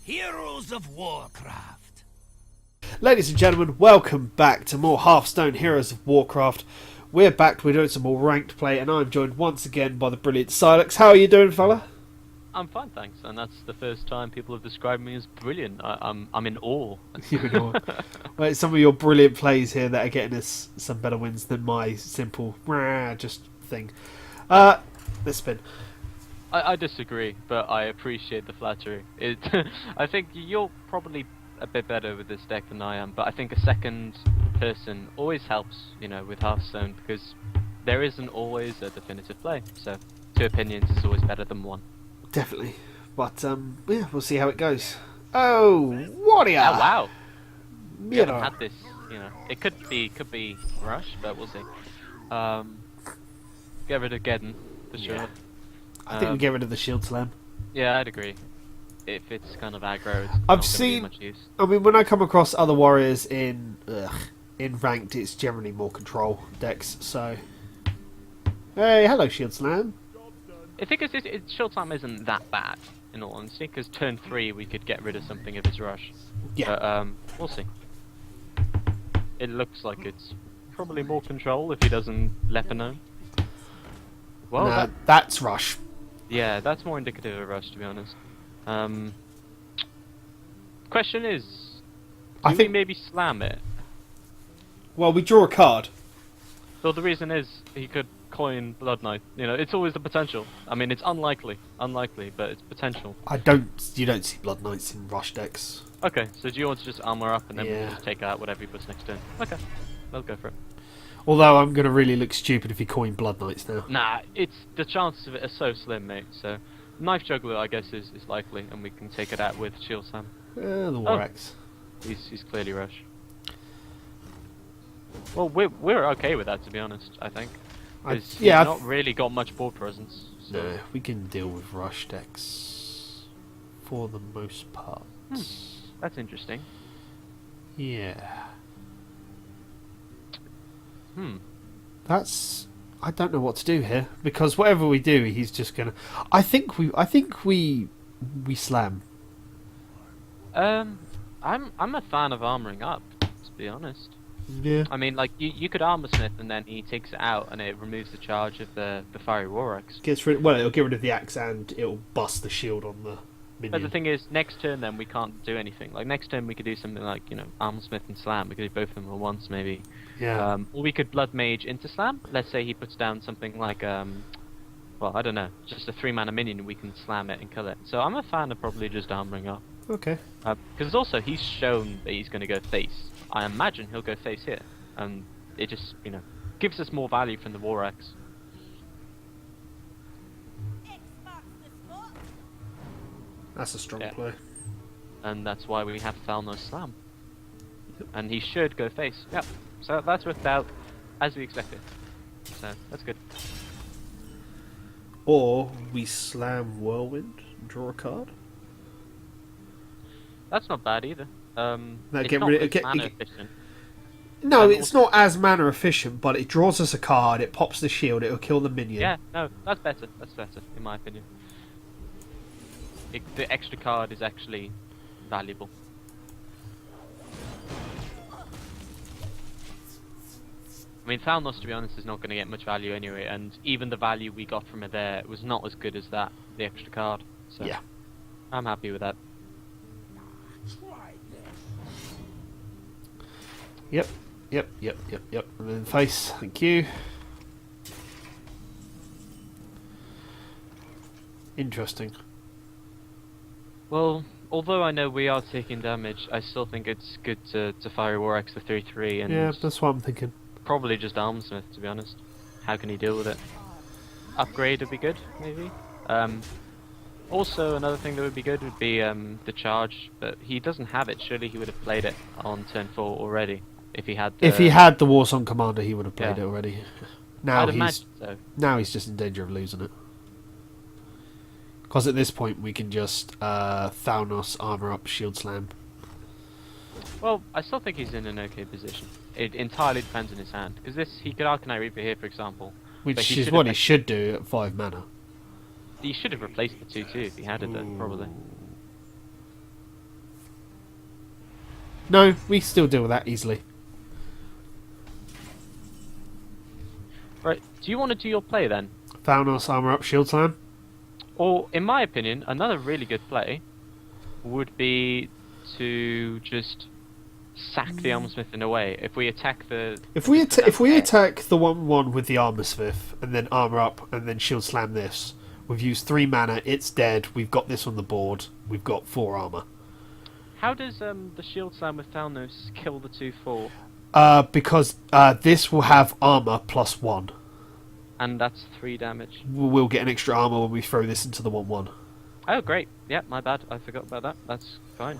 Heroes of Warcraft. Ladies and gentlemen, welcome back to more Hearthstone Heroes of Warcraft. We're back, we're doing some more ranked play, and I'm joined once again by the brilliant Sylux. How are you doing, fella? I'm fine, thanks, and that's the first time people have described me as brilliant. I'm in awe. You know, well, it's some of your brilliant plays here that are getting us some better wins than my simple just thing. Let's spin. I disagree, but I appreciate the flattery. I think you're probably a bit better with this deck than I am, but I think a second person always helps, with Hearthstone, because there isn't always a definitive play. So two opinions is always better than one. Definitely, but yeah, we'll see how it goes. Oh, warrior! Oh wow! We You haven't know. had this. It could be Rush, but we'll see. Get rid of Geddon for sure. Yeah. I think we get rid of the shield slam. Yeah, I'd agree. If it's kind of aggro, it's I've not gonna seen- be much use. I mean, when I come across other warriors in ranked, it's generally more control decks. So, hey, hello, shield slam. I think Shield Time isn't that bad, in all honesty, because turn 3 we could get rid of something if it's Rush. Yeah. But, we'll see. It looks like it's probably more control if he doesn't Leper. Well, No, that's rush. yeah, that's more indicative of Rush, to be honest. Question is, I do we think- maybe slam it? Well, we draw a card. Well, the reason is he could coin Blood Knight. It's always the potential. I mean, it's unlikely, but it's potential. You don't see blood knights in rush decks. Okay, so do you want to just armor up and then we'll Yeah. just take out whatever he puts next turn? Okay, I'll go for it. Although I'm going to really look stupid if he coin blood knights now. Nah, the chances of it are so slim, mate. So, Knife Juggler, I guess, is likely, and we can take it out with Shield Sam. The war axe. He's clearly Rush. Well, we're okay with that, to be honest. I think. 'Cause he's not really got much board presence. So. No, we can deal with rush decks for the most part. That's interesting. Yeah. I don't know what to do here, because whatever we do, he's just gonna. I think we slam. I'm a fan of armoring up, to be honest. Yeah. I mean, like you could armor smith and then he takes it out and it removes the charge of the fiery war axe. It'll get rid of the axe and it'll bust the shield on the minion. But the thing is, next turn then we can't do anything. Like next turn we could do something like armor smith and slam. We could do both of them at once maybe. Yeah. Or we could blood mage into slam. Let's say he puts down something like well, I don't know, just a 3-mana minion. We can slam it and kill it. So I'm a fan of probably just armoring up. Okay. Because also he's shown that he's going to go face. I imagine he'll go face here, and it just gives us more value from the war axe. That's a strong Yeah. play. And that's why we have Thalnos slam. And he should go face. Yep. So that's worked out as we expected. So that's good. Or we slam whirlwind and draw a card. That's not bad either. It's get not rid- as get- mana get- efficient. No, And it's not as mana efficient, but it draws us a card, it pops the shield, it'll kill the minion. Yeah, no, that's better. That's better, in my opinion. The extra card is actually valuable. I mean, Thalnos, to be honest, is not going to get much value anyway, and even the value we got from it there was not as good as that, the extra card. So Yeah. I'm happy with that. Yep. And then face, thank you. Interesting. Well, although I know we are taking damage, I still think it's good to fire War Axe the 3/3 and Yeah, that's what I'm thinking. probably just Armsmith, to be honest. How can he deal with it? Upgrade would be good, maybe. Also, another thing that would be good would be the charge, but he doesn't have it. Surely he would have played it on turn 4 already, if he had. If he had the Warsong Commander, he would have played Yeah. it already. Now I'd he's imagine so. now he's just in danger of losing it. Because at this point we can just Thalnos armor up, shield slam. Well, I still think he's in an okay position. It entirely depends on his hand, because he could Arcanite Reaper here, for example. But Which he is should what have- he should do at 5 mana. He should have replaced the 2/2 if he had it, though, probably. No, we still deal with that easily. Right, do you want to do your play then? Thanos, armor up, shield slam. Or, in my opinion, another really good play would be to just sack the Armorsmith in a way. If we attack the... If we attack the 1/1 with the Armorsmith, and then armor up, and then shield slam this, we've used 3 mana, it's dead, we've got this on the board, we've got 4 armor. How does the shield slam with Thanos kill the 2/4? Because this will have armor plus 1. And that's 3 damage. We'll get an extra armor when we throw this into the 1/1. Oh, great. Yeah, my bad. I forgot about that. That's fine.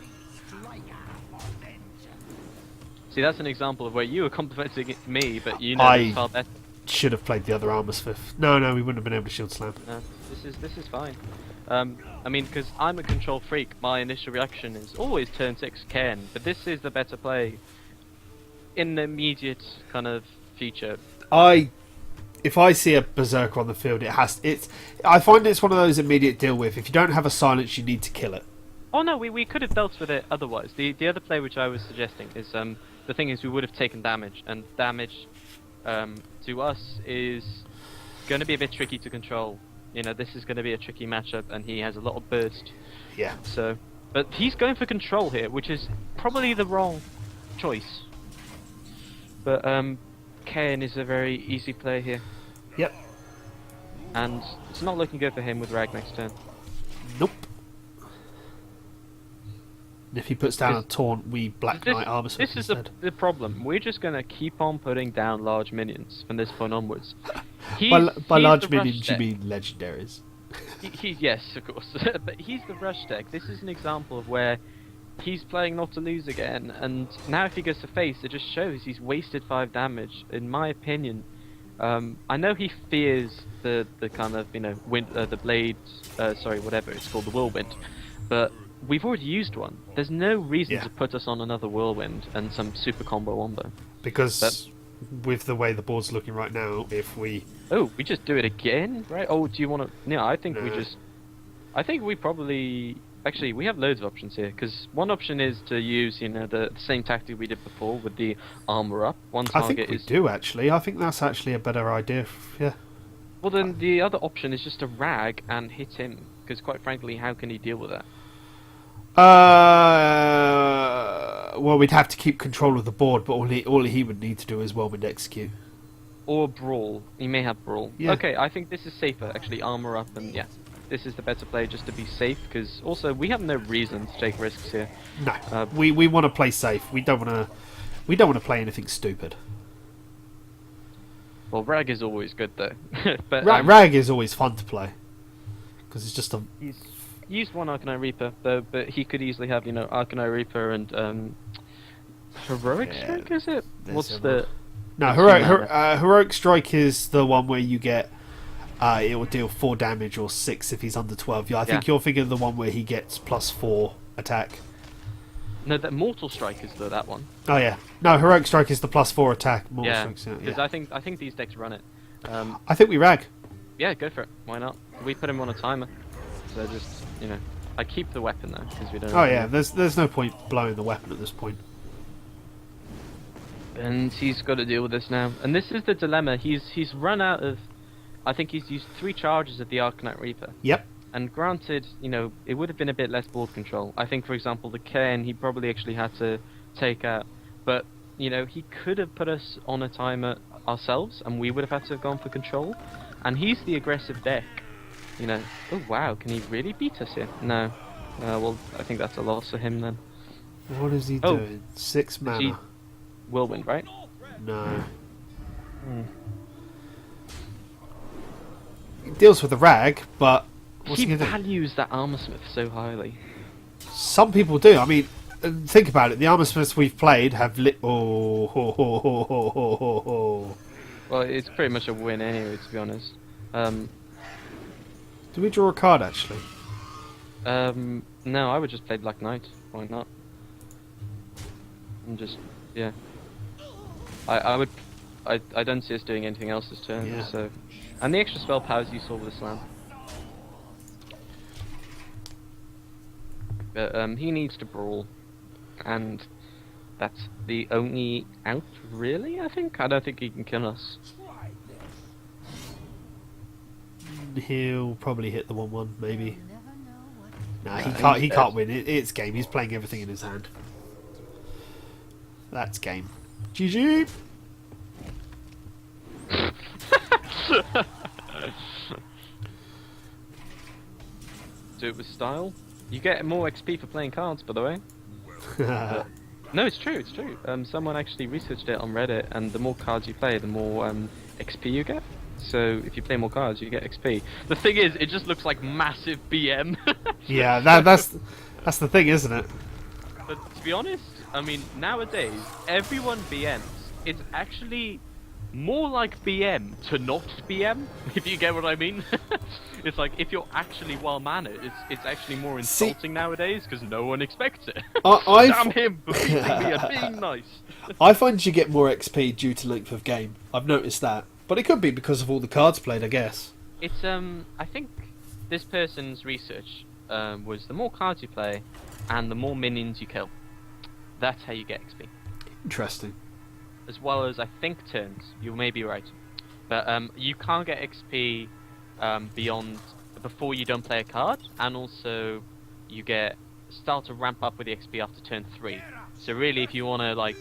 See, that's an example of where you were complimenting me, but you know it's far better. Should have played the other Armorsmith. No, we wouldn't have been able to shield slam. No, this is fine. I mean, because I'm a control freak, my initial reaction is always turn 6 Ken, but this is the better play in the immediate kind of future. If I see a berserker on the field, I find it's one of those immediate deal with. If you don't have a silence, you need to kill it. Oh no, we could have dealt with it otherwise. The other play which I was suggesting is the thing is we would have taken damage, and damage to us is going to be a bit tricky to control. You know, this is going to be a tricky matchup, and he has a lot of burst. Yeah. So, but he's going for control here, which is probably the wrong choice. But Kain is a very easy play here. Yep. And it's not looking good for him with Rag next turn. Nope. And if he puts down a taunt, we Black Knight Armorsmith This is the problem. We're just going to keep on putting down large minions from this point onwards. By large minions, you mean legendaries. Yes, of course. But he's the rush deck. This is an example of where he's playing not to lose again, and now if he goes to face, it just shows he's wasted 5 damage. In my opinion, I know he fears the kind of the blade, whatever it's called, the whirlwind, but we've already used one. There's no reason to put us on another whirlwind and some super combo wombo. Because with the way the board's looking right now, if we we just do it again, right? Oh, do you want to? No, I think I think we probably. Actually, we have loads of options here, because one option is to use, the same tactic we did before with the armor up. One target I think we do, actually. I think that's actually a better idea, yeah. Well, then the other option is just to rag and hit him, because quite frankly, how can he deal with that? Well, we'd have to keep control of the board, but all he would need to do is Whirlwind Execute. Or Brawl. He may have Brawl. Yeah. Okay, I think this is safer, actually. Armor up and, yeah. This is the better play just to be safe, because also we have no reason to take risks here. No, we want to play safe. We don't want to play anything stupid. Well, Rag is always good though. But Rag is always fun to play because it's just a. He's used one Arcanine Reaper though, but he could easily have Arcanine Reaper and Heroic Strike. Is it? What's the? No, Heroic Strike is the one where you get. It will deal 4 damage or 6 if he's under 12. Yeah, I think you're thinking of the one where he gets +4 attack. No, that Mortal Strike is that one. Oh yeah, no, Heroic Strike is the +4 attack. Because I think these decks run it. I think we rag. Yeah, go for it. Why not? We put him on a timer, so just I keep the weapon though because we don't. Oh yeah, there's no point blowing the weapon at this point. And he's got to deal with this now, and this is the dilemma. He's run out of. I think he's used 3 charges of the Arcanite Reaper. Yep. And granted, it would have been a bit less board control. I think, for example, the Cairn he probably actually had to take out. But, he could have put us on a timer ourselves, and we would have had to have gone for control. And he's the aggressive deck. Oh wow, can he really beat us here? No. Well, I think that's a loss for him then. What is he doing? 6 mana. Whirlwind, right? No. He deals with the rag, but what's he gonna do? Values that Armorsmith so highly. Some people do. I mean, think about it. The Armorsmiths we've played have Well, it's pretty much a win anyway, to be honest. Do we draw a card actually? No, I would just play Black Knight. Why not? And just I would. I don't see us doing anything else this turn. Yeah. So, and the extra spell powers you saw with the slam. But he needs to brawl, and That's the only out, really, I think. I don't think he can kill us. He'll probably hit the 1-1, maybe. Nah, he No, can't. he's He dead. can't win. It's game. He's playing everything in his hand. That's game. GG. Do it with style. You get more XP for playing cards, by the way. No, it's true, it's true. Someone actually researched it on Reddit, and the more cards you play, the more XP you get. So if you play more cards, you get XP. The thing is, it just looks like massive BM. Yeah, that's the thing, isn't it? But to be honest, I mean, nowadays, everyone BMs. It's actually more like BM to not BM, if you get what I mean. It's like, if you're actually well-mannered, it's actually more insulting nowadays, because no one expects it. Damn him for beating me and being nice. I find you get more XP due to length of game. I've noticed that. But it could be because of all the cards played, I guess. It's, I think this person's research was the more cards you play, and the more minions you kill. That's how you get XP. Interesting. As well as, I think, turns. You may be right. But you can't get XP before you don't play a card, and also you start to ramp up with the XP after turn 3. So really, if you want to, like,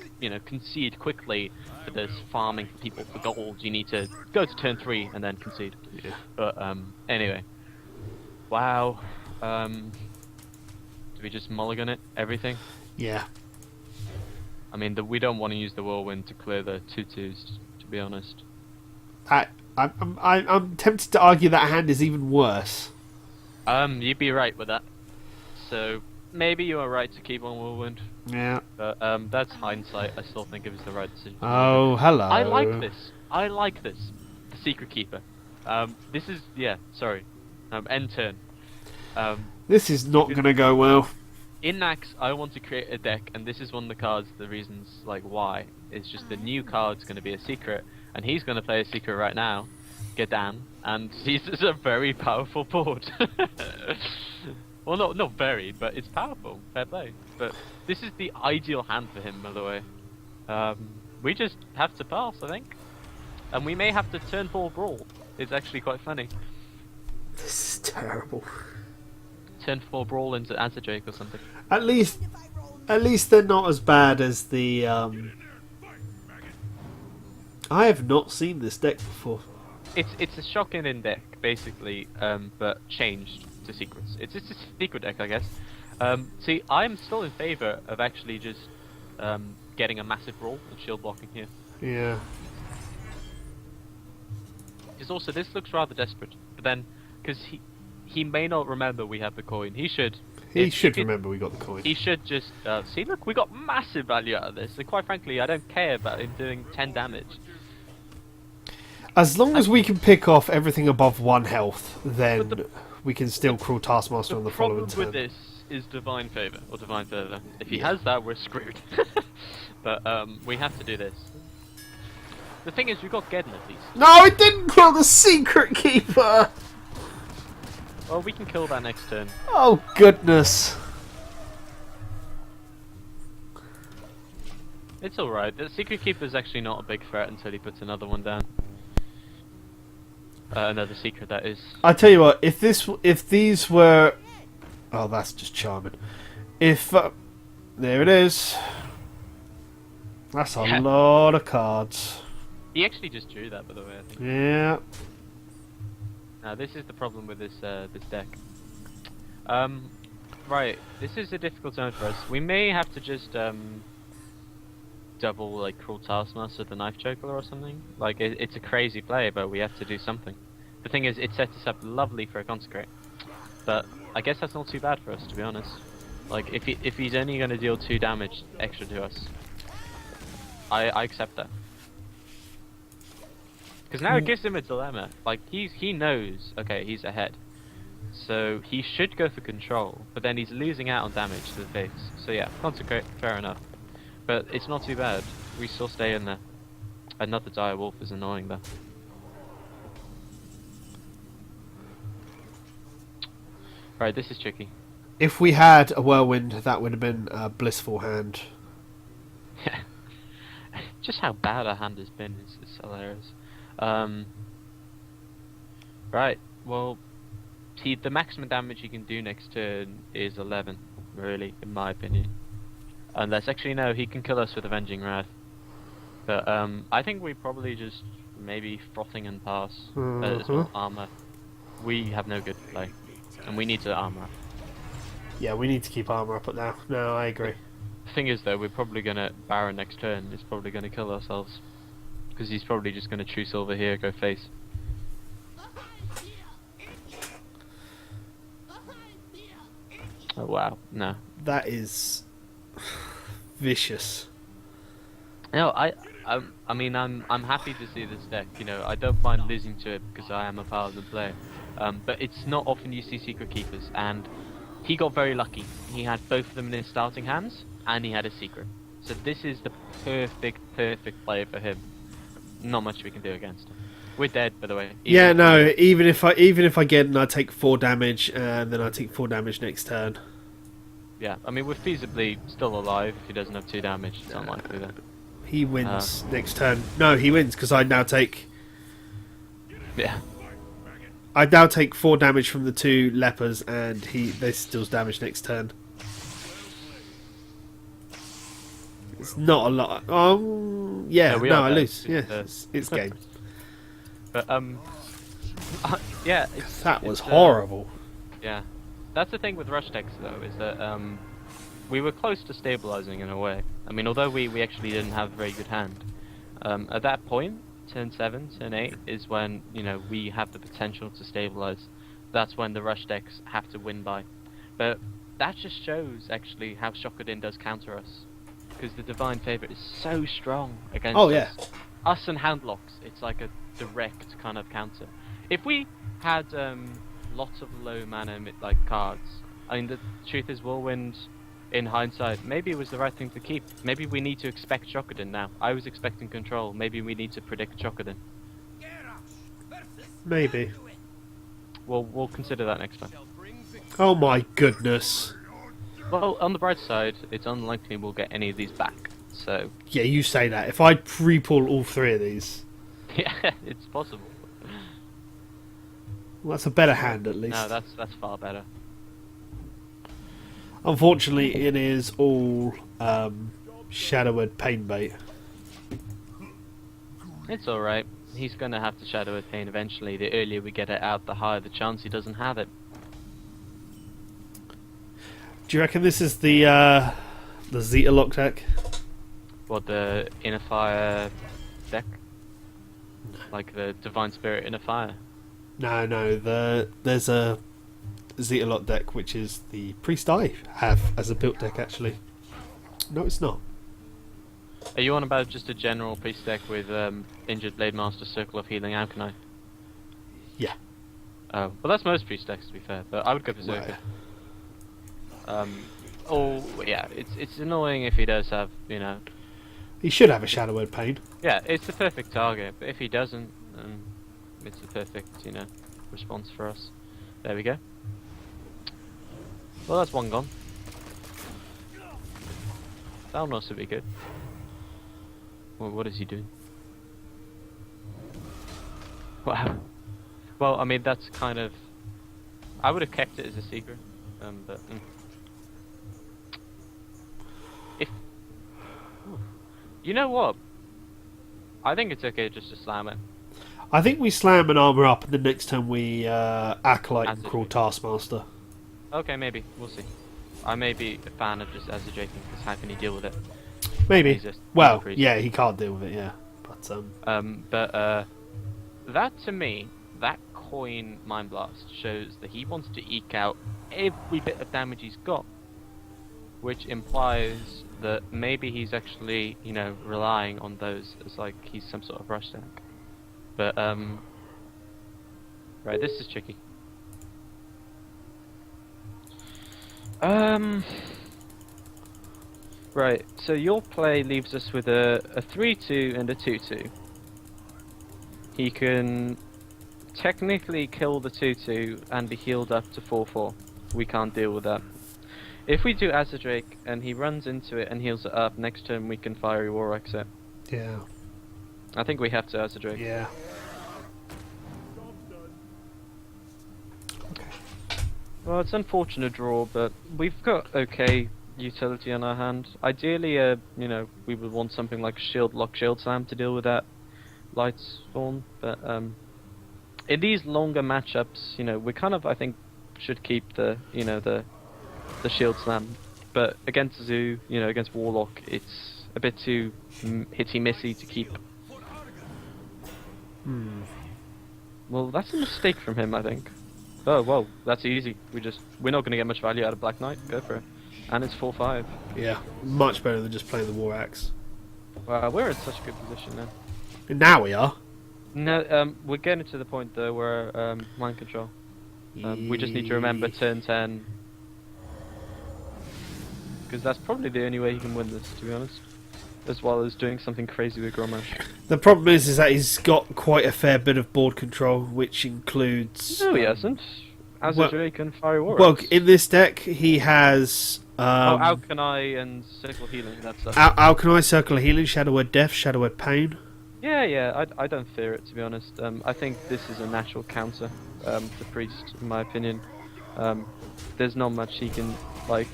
concede quickly for this farming for people for gold, you need to go to turn 3 and then concede. Yeah. But anyway, wow. Do we just mulligan it? Everything? Yeah. I mean, we don't want to use the whirlwind to clear the 2/2s, to be honest. I'm tempted to argue that hand is even worse. You'd be right with that. So maybe you are right to keep on whirlwind. Yeah. But that's hindsight. I still think it was the right decision. Oh, hello. I like this. I like this. The Secret Keeper. This is sorry. End turn. This is not going to go well. In Nax, I want to create a deck, and this is one of the cards. The reasons, like why, it's just the new card's going to be a secret, and he's going to play a secret right now, Gadan, and he's a very powerful board. Well, not very, but it's powerful. Fair play. But this is the ideal hand for him, by the way. We just have to pass, I think, and we may have to turn 4 brawl. It's actually quite funny. This is terrible. Turn 4 brawl into Azajake or something. At least they're not as bad as the. I have not seen this deck before. It's a shocking in deck, basically, but changed to secrets. It's just a secret deck, I guess. See, I'm still in favour of actually just getting a massive brawl and shield blocking here. Yeah. Because also this looks rather desperate, but then because he may not remember we have the coin. He should. He should remember we got the coin. He should just see. Look, we got massive value out of this, and quite frankly, I don't care about him doing 10 damage. As long as we can pick off everything above 1 health, then we can still cruel Taskmaster on the following turn. The problem with this is Divine Favor, or Divine Further. If he has that, we're screwed. But we have to do this. The thing is, we got Geddon at least. No, it didn't kill the Secret Keeper! Well, we can kill that next turn. Oh, goodness. It's alright. The Secret Keeper is actually not a big threat until he puts another one down. Another secret, that is. I tell you what, if these were, oh, that's just charming. If there it is. That's a lot of cards. He actually just drew that, by the way, I think. Yeah. Now this is the problem with this this deck. Right, this is a difficult zone for us. We may have to just double like Cruel Taskmaster the Knife Choker or something. Like it's a crazy play, but we have to do something. The thing is, it sets us up lovely for a Consecrate, but I guess that's not too bad for us, to be honest. Like if he's only going to deal 2 damage extra to us, I accept that. Because now it gives him a dilemma. Like he knows, okay, he's ahead, so he should go for control, but then he's losing out on damage to the face. So yeah, Consecrate, fair enough. But it's not too bad. We still stay in there. Another Dire Wolf is annoying though. Right, this is tricky. If we had a Whirlwind, that would have been a blissful hand. Yeah. Just how bad our hand has been is hilarious. Right, well, see, the maximum damage he can do next turn is 11, really, in my opinion. Unless, actually, no, he can kill us with Avenging Wrath. But, I think we probably just maybe Frothing and pass as well, armor. We have no good play, and we need to armor up. Yeah, we need to keep armor up now. No, I agree. The thing is, though, we're probably gonna Baron next turn. It's probably gonna kill ourselves because he's probably just gonna True Silver here, go face. Oh wow, no. That is vicious. No, I mean, I'm happy to see this deck. You know, I don't mind losing to it because I am a Paladin player. But it's not often you see Secret Keepers, and he got very lucky. He had both of them in his starting hands, and he had a Secret. So this is the perfect play for him. Not much we can do against him. We're dead, by the way. Yeah, no. Even if I get it and I take 4 damage, and then I take 4 damage next turn. Yeah, I mean, we're feasibly still alive if he doesn't have 2 damage. It's unlikely that. He wins next turn. No, he wins because I now take. Yeah. I now take 4 damage from the 2 lepers, and they still damage next turn. It's not a lot. Yeah, no, I lose. Yeah, it's game. But yeah, that was horrible. Yeah, that's the thing with rush decks though, is that we were close to stabilizing in a way. I mean, although we actually didn't have a very good hand. At that point, turn 7, turn 8 is when, you know, we have the potential to stabilize. That's when the rush decks have to win by. But that just shows actually how Shokudin does counter us, because the Divine Favourite is so strong against us. Us and Handlocks, it's like a direct kind of counter. If we had lots of low mana like cards, I mean, the truth is Whirlwind, in hindsight, maybe it was the right thing to keep. Maybe we need to expect Shokudin now. I was expecting Control. Maybe we need to predict Shokudin. Maybe. Well, we'll consider that next time. Oh my goodness. Well, on the bright side, it's unlikely we'll get any of these back. So. Yeah, you say that. If I pre-pull all 3 of these. Yeah, it's possible. Well, that's a better hand at least. No, that's far better. Unfortunately, it is all Shadowed Pain bait. It's alright. He's going to have to Shadowed Pain eventually. The earlier we get it out, the higher the chance he doesn't have it. Do you reckon this is the Zeta Lock deck? What, the Inner Fire deck? Like the Divine Spirit Inner Fire? No. There's a Zeta Lock deck, which is the Priest I have as a built deck, actually. No, it's not. Are you on about just a general priest deck with Injured Blade Master, Circle of Healing, Alkanite? Yeah. Oh, well, that's most priest decks, to be fair, but I would go for Zerker. Oh, yeah, it's annoying if he does have, you know... He should have a Shadowed Pain. Yeah, it's the perfect target, but if he doesn't, it's the perfect, you know, response for us. There we go. Well, that's one gone. That'll also be good. Well, what is he doing? Wow. Well, I mean, that's kind of... I would have kept it as a secret, but... If... You know what? I think it's okay just to slam it. I think we slam an armor up, and the next time we Acolyte and Cruel Taskmaster. Okay, maybe. We'll see. I may be a fan of just Azure because how can he deal with it? Maybe. Well, yeah, he can't deal with it, yeah. But that to me, that coin Mind Blast shows that he wants to eke out every bit of damage he's got, which implies that maybe he's actually, you know, relying on those as like he's some sort of rush deck. But right, this is tricky. Right, so your play leaves us with a 3-2 and a 2-2. He can technically kill the 2-2 and be healed up to 4-4. We can't deal with that. If we do Azadrake and he runs into it and heals it up, next turn we can Fiery War Axe it. Yeah. I think we have to Azadrake. Yeah. Well, it's an unfortunate draw, but we've got okay utility on our hand. Ideally, you know, we would want something like Shield Lock, Shield Slam to deal with that Light Spawn, but in these longer matchups, you know, we kind of, I think, should keep the, you know, the Shield Slam. But against Zoo, you know, against Warlock, it's a bit too hitty-missy to keep. Well, that's a mistake from him, I think. Oh, well, that's easy. We're not going to get much value out of Black Knight. Go for it. And it's 4-5. Yeah, much better than just playing the War Axe. Wow, we're in such a good position now. And now we are. No, we're getting to the point though where mind control. We just need to remember turn 10, because that's probably the only way he can win this, to be honest. As well as doing something crazy with Grommash. The problem is that he's got quite a fair bit of board control, which includes. No, he hasn't. Azadrake and Fiery War Well, Axe. in this deck, he has. Alkanai and Circle Healing. That's stuff. Alkanai, Circle of Healing, Shadow Word Death, Shadow Word Pain. Yeah. I don't fear it, to be honest. I think this is a natural counter to Priest, in my opinion. There's not much he can like.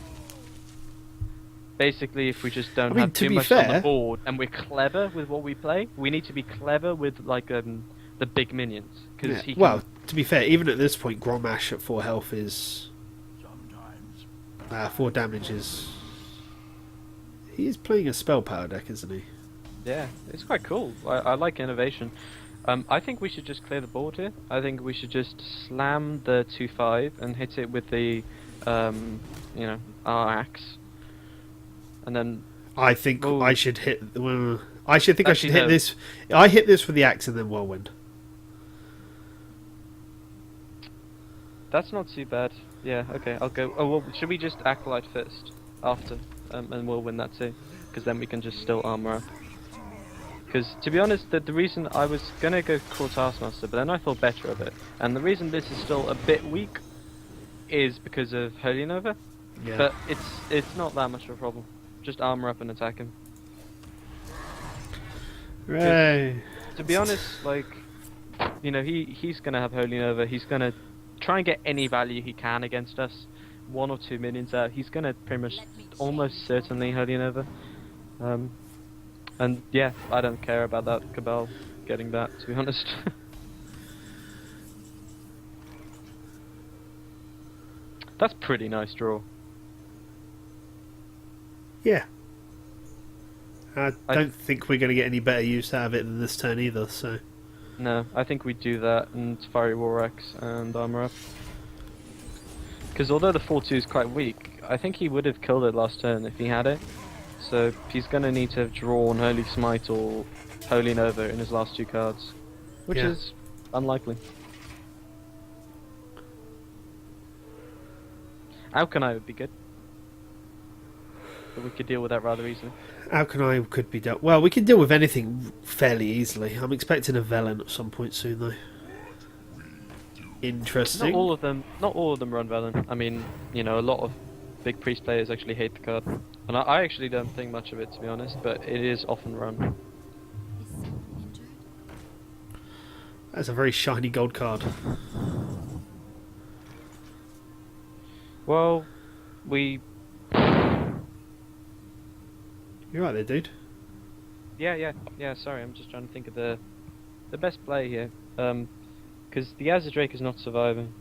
Basically, if we just don't have too much on the board and we're clever with what we play, we need to be clever with like the big minions. Cause he well, to be fair, even at this point, Grommash at 4 health is 4 damage is. He is playing a spell power deck, isn't he? Yeah, it's quite cool. I like innovation. I think we should just clear the board here. I think we should just slam the 2/5 and hit it with the, you know, our axe. And then I think I should hit. I should think I should hit no. this. I hit this with the axe and then Whirlwind. That's not too bad. Yeah, okay, I'll go. Oh, well, should we just Acolyte first after, and we'll win that too, because then we can just still armor up. Because to be honest, the reason I was gonna go Core Taskmaster, but then I thought better of it, and the reason this is still a bit weak is because of Holy Nova. Yeah. But it's not that much of a problem. Just armor up and attack him. Right. To be honest, like, you know, he's gonna have Holy Nova. He's gonna try and get any value he can against us. 1 or 2 minions out. He's gonna pretty much almost certainly Holy Nova. And yeah, I don't care about that Cabal getting that, to be honest. That's pretty nice draw. Yeah. I don't think we're going to get any better use out of it than this turn either, so. No, I think we do that and Fiery War Axe and armor up. Because although the 4-2 is quite weak, I think he would have killed it last turn if he had it. So he's going to need to have drawn Holy Smite or Holy Nova in his last 2 cards. Which is unlikely. Alkanai would be good. But we could deal with that rather easily. Alkanai could be dealt. Well, we can deal with anything fairly easily. I'm expecting a Velen at some point soon, though. Interesting. Not all of them run Velen. I mean, you know, a lot of big priest players actually hate the card. And I actually don't think much of it, to be honest, but it is often run. That's a very shiny gold card. Well, we... You're right there, dude. Yeah, sorry, I'm just trying to think of the best play here. Because the Azadrake is not surviving.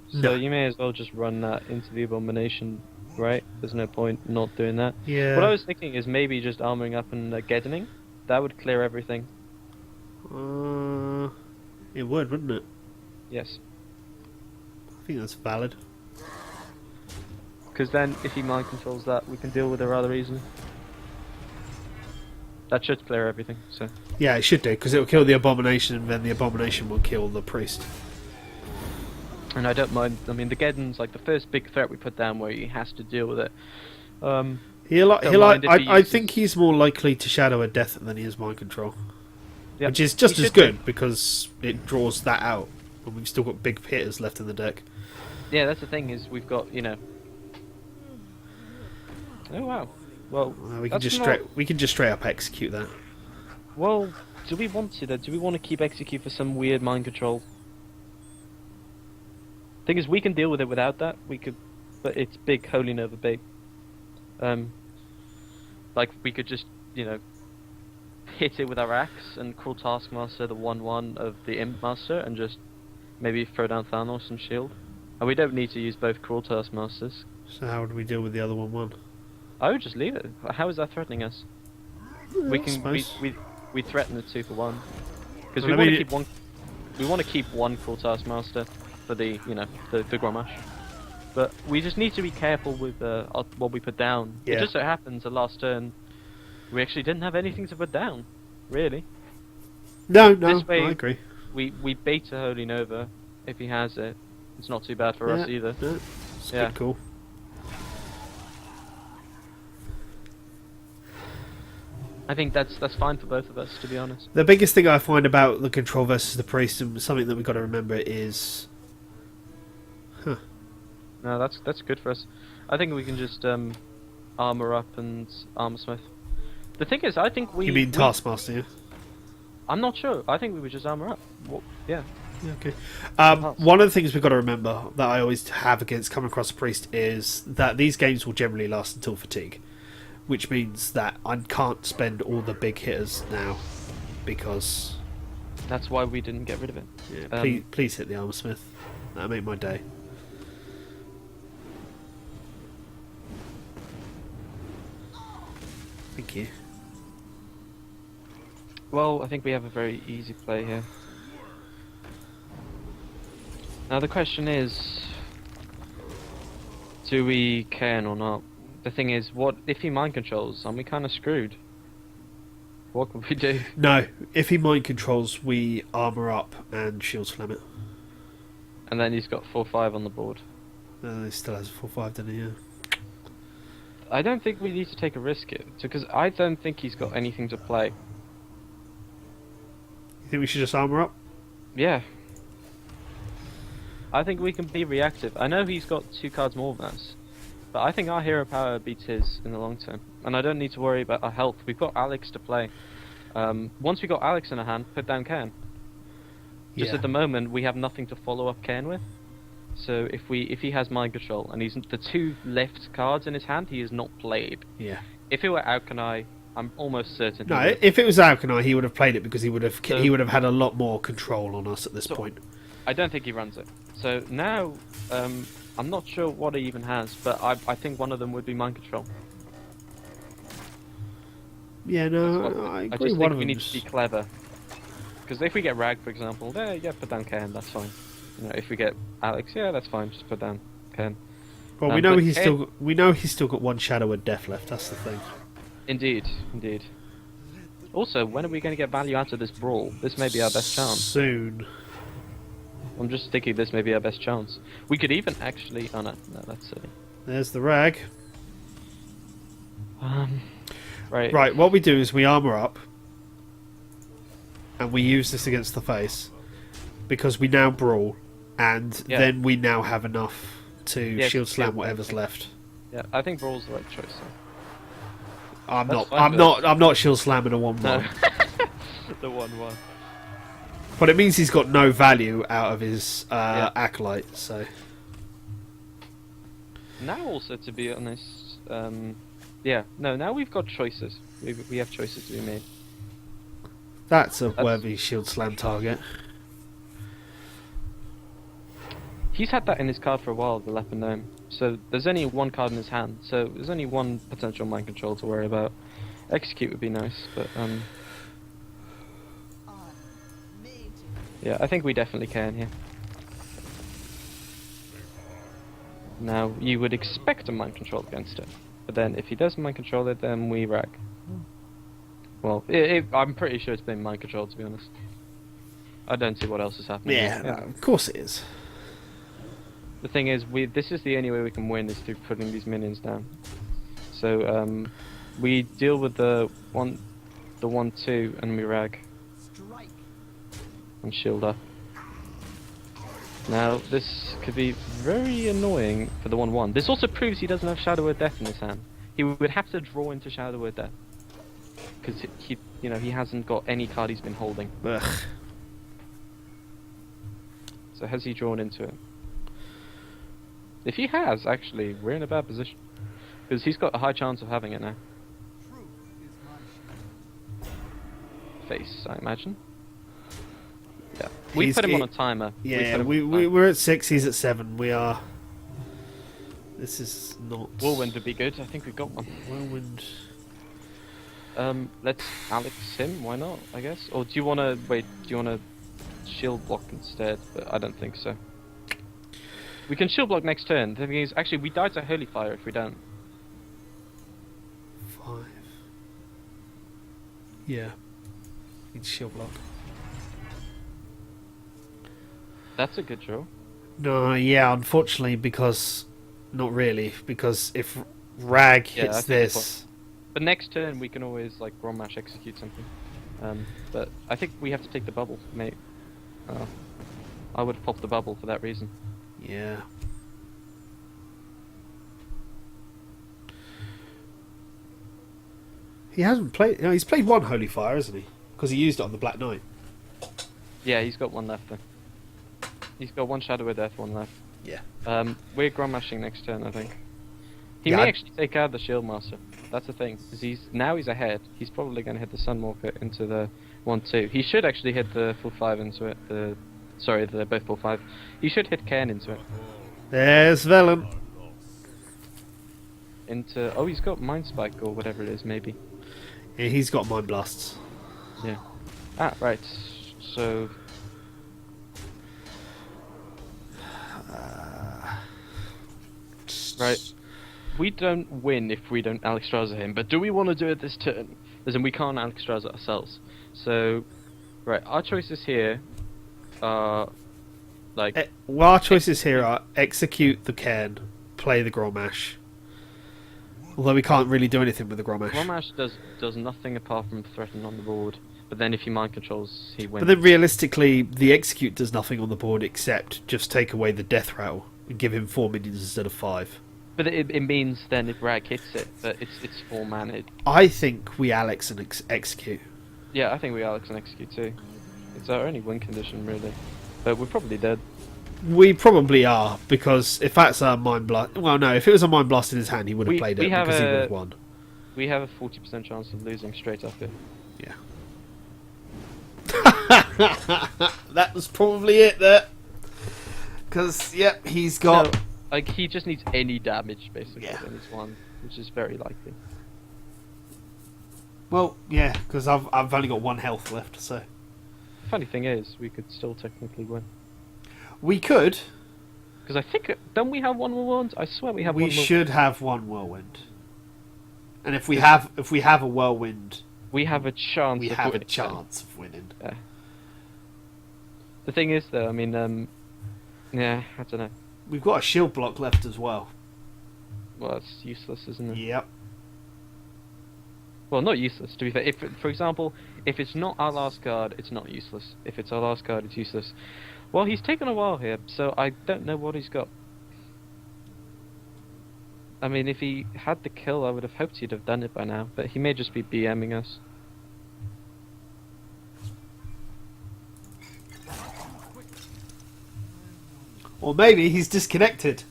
So No. you may as well just run that into the Abomination, right? There's no point not doing that. Yeah. What I was thinking is maybe just armoring up and Geddening. That would clear everything. It would, wouldn't it? Yes. I think that's valid. Because then, if he mind controls that, we can deal with it rather easily. That should clear everything, so... Yeah, it should do, because it will kill the Abomination, and then the Abomination will kill the Priest. And I don't mind, I mean, the Gedden's like the first big threat we put down where he has to deal with it. I think he's more likely to Shadow a Death than he is Mind Control. Yep. Which is just as good, because it draws that out. And we've still got big hitters left in the deck. Yeah, that's the thing, is we've got, you know... Oh wow. Well, We can that's just not... straight up execute that. Well, do we want to though? Do we want to keep execute for some weird mind control? Thing is, we can deal with it without that. We could, but it's big, holy nova big. Like we could just, you know, hit it with our axe and cruel taskmaster the 1/1 of the imp master and just maybe throw down Thanos and shield. And we don't need to use both cruel taskmasters. So how would we deal with the other 1/1? I would just leave it. How is that threatening us? We can suppose. we threaten the 2-for-1 because Well, we I want mean to keep one. We want to keep one cruel taskmaster for the the Grommash. But we just need to be careful with what we put down. Yeah. It just so happens the last turn we actually didn't have anything to put down, really. No, This way, I agree. We bait a Holy Nova if he has it. It's not too bad for us either. Yeah, it's Yeah. good call. I think that's fine for both of us, to be honest. The biggest thing I find about the control versus the priest, and something that we've got to remember is... No, that's good for us. I think we can just armor up and armorsmith. The thing is, I think we... You mean Taskmaster, yeah? I'm not sure. I think we would just armor up. Yeah. Yeah, okay. One of the things we've got to remember that I always have against coming across a priest is that these games will generally last until fatigue, which means that I can't spend all the big hitters now because... That's why we didn't get rid of it. Yeah, please hit the armorsmith. That'll make my day. Thank you. Well, I think we have a very easy play here. Now the question is, do we can or not? The thing is, what if he mind controls? Aren't we kind of screwed? What can we do? No, if he mind controls, we armor up and shield slam it. And then he's got 4/5 on the board. He still has a 4/5, doesn't he? Yeah. I don't think we need to take a risk here, because I don't think he's got anything to play. You think we should just armor up? Yeah. I think we can be reactive. I know he's got 2 cards more than us, but I think our hero power beats his in the long term. And I don't need to worry about our health. We've got Alex to play. Once we got Alex in our hand, put down Cairn. Just at the moment, we have nothing to follow up Cairn with. So if he has mind control and he's the 2 left cards in his hand, he is not played. Yeah. If it were Alkanai, I'm almost certain. No, if it was Alkanai, he would have played it because he would have had a lot more control on us at this point. I don't think he runs it. So now, I'm not sure what he even has, but I think one of them would be mind control. Yeah, no, I agree. I just one think of we need them's- to be clever. Because if we get Rag, for example, yeah, put down Cairn, that's fine. You know, if we get Alex, yeah, that's fine, just put down Cairn. Well, we know but he's still got 1 Shadow of Death left. That's the thing. Indeed. Also, when are we going to get value out of this brawl? This may be our best chance. Soon. I'm just thinking this may be our best chance. We could even actually... Oh no, that's silly. There's the rag. Right. Right, what we do is we armor up, and we use this against the face, because we now brawl, and then we now have enough to shield slam whatever's left. Yeah, I think brawl's the right choice. So. I'm not shield slamming a 1/1. No. The 1/1. But it means he's got no value out of his acolyte. So now, also to be honest, now we've got choices. We have choices to be made. That's a worthy shield slam target. He's had that in his card for a while, the Leopard Gnome. So there's only 1 card in his hand. So there's only 1 potential mind control to worry about. Execute would be nice, but yeah, I think we definitely can here. Now you would expect a mind control against it, but then if he does mind control it, then we rag. Well, I'm pretty sure it's been mind controlled, to be honest. I don't see what else is happening. Yeah, no, of course it is. The thing is, this is the only way we can win is through putting these minions down. So we deal with the 1/2, and we rag and shield up. Now this could be very annoying for the 1/1. This also proves he doesn't have Shadow of Death in his hand. He would have to draw into Shadow Word Death. Because he hasn't got any card he's been holding. Ugh. So has he drawn into it? If he has, actually, we're in a bad position. Because he's got a high chance of having it now. Face, I imagine. Yeah. We put him on a timer. Yeah, we're at 6, he's at 7. We are... This is not... Whirlwind would be good, I think we've got one. Whirlwind... Let's Alex him, why not, I guess? Or do you want to... Wait, do you want to shield block instead? But I don't think so. We can shield block next turn. The thing is, actually, we die to Holy Fire if we don't. 5... Yeah. Need shield block. That's a good draw. No, yeah, unfortunately, because... Not really, because if Rag hits this... But next turn we can always, like, Grommash execute something. But I think we have to take the bubble, mate. I would have popped the bubble for that reason. Yeah. He hasn't played... No, he's played one Holy Fire, hasn't he? Because he used it on the Black Knight. Yeah, he's got one left, though. He's got one Shadow of Death, one left. Yeah. We're Gromashing next turn, I think. He may actually take out the Shieldmaster. That's the thing. Because now he's ahead. He's probably going to hit the Sunwalker into the 1-2. He should actually hit the full 5 into it. Sorry, the both full 5. He should hit Cairn into it. There's Velen. Into... Oh, he's got Mind Spike or whatever it is, maybe. Yeah, he's got Mind Blasts. Yeah. Ah, right. So... Right. We don't win if we don't Alexstrasza him, but do we want to do it this turn? As in, we can't Alexstrasza ourselves. So, right, our choices here are, like... Well, our choices here are execute the Cairn, play the Grommash. Although we can't really do anything with the Grommash. Grommash does nothing apart from threaten on the board, but then if he mind controls, he wins. But then realistically, the execute does nothing on the board except just take away the death rattle and give him 4 minions instead of 5. But it means then if Rag hits it, that it's 4 mana. I think we Alex and execute. Yeah, I think we Alex and execute too. It's our only win condition, really. But we're probably dead. We probably are, because if that's a Mind Blast... Well, no, if it was a Mind Blast in his hand, he would have played it because he would have won. We have a 40% chance of losing straight up here. Yeah. That was probably it there. Because, yep, he's got... No, like, he just needs any damage, basically, Yeah. and he's won, which is very likely. Well, yeah, because I've only got 1 health left, so... Funny thing is, we could still technically win. We could. Because I think... Don't we have 1 Whirlwind? I swear we have 1 We should have 1 Whirlwind. And if we have a Whirlwind... We have a chance We of have a winning. chance of winning. Yeah. The thing is, though, I mean, yeah, I don't know. We've got a shield block left as well. Well, it's useless, isn't it? Yep. Well, not useless, to be fair. If, for example, if it's not our last card, it's not useless. If it's our last card, it's useless. Well, he's taken a while here, so I don't know what he's got. I mean, if he had the kill, I would have hoped he'd have done it by now, but he may just be BMing us. Or maybe he's disconnected.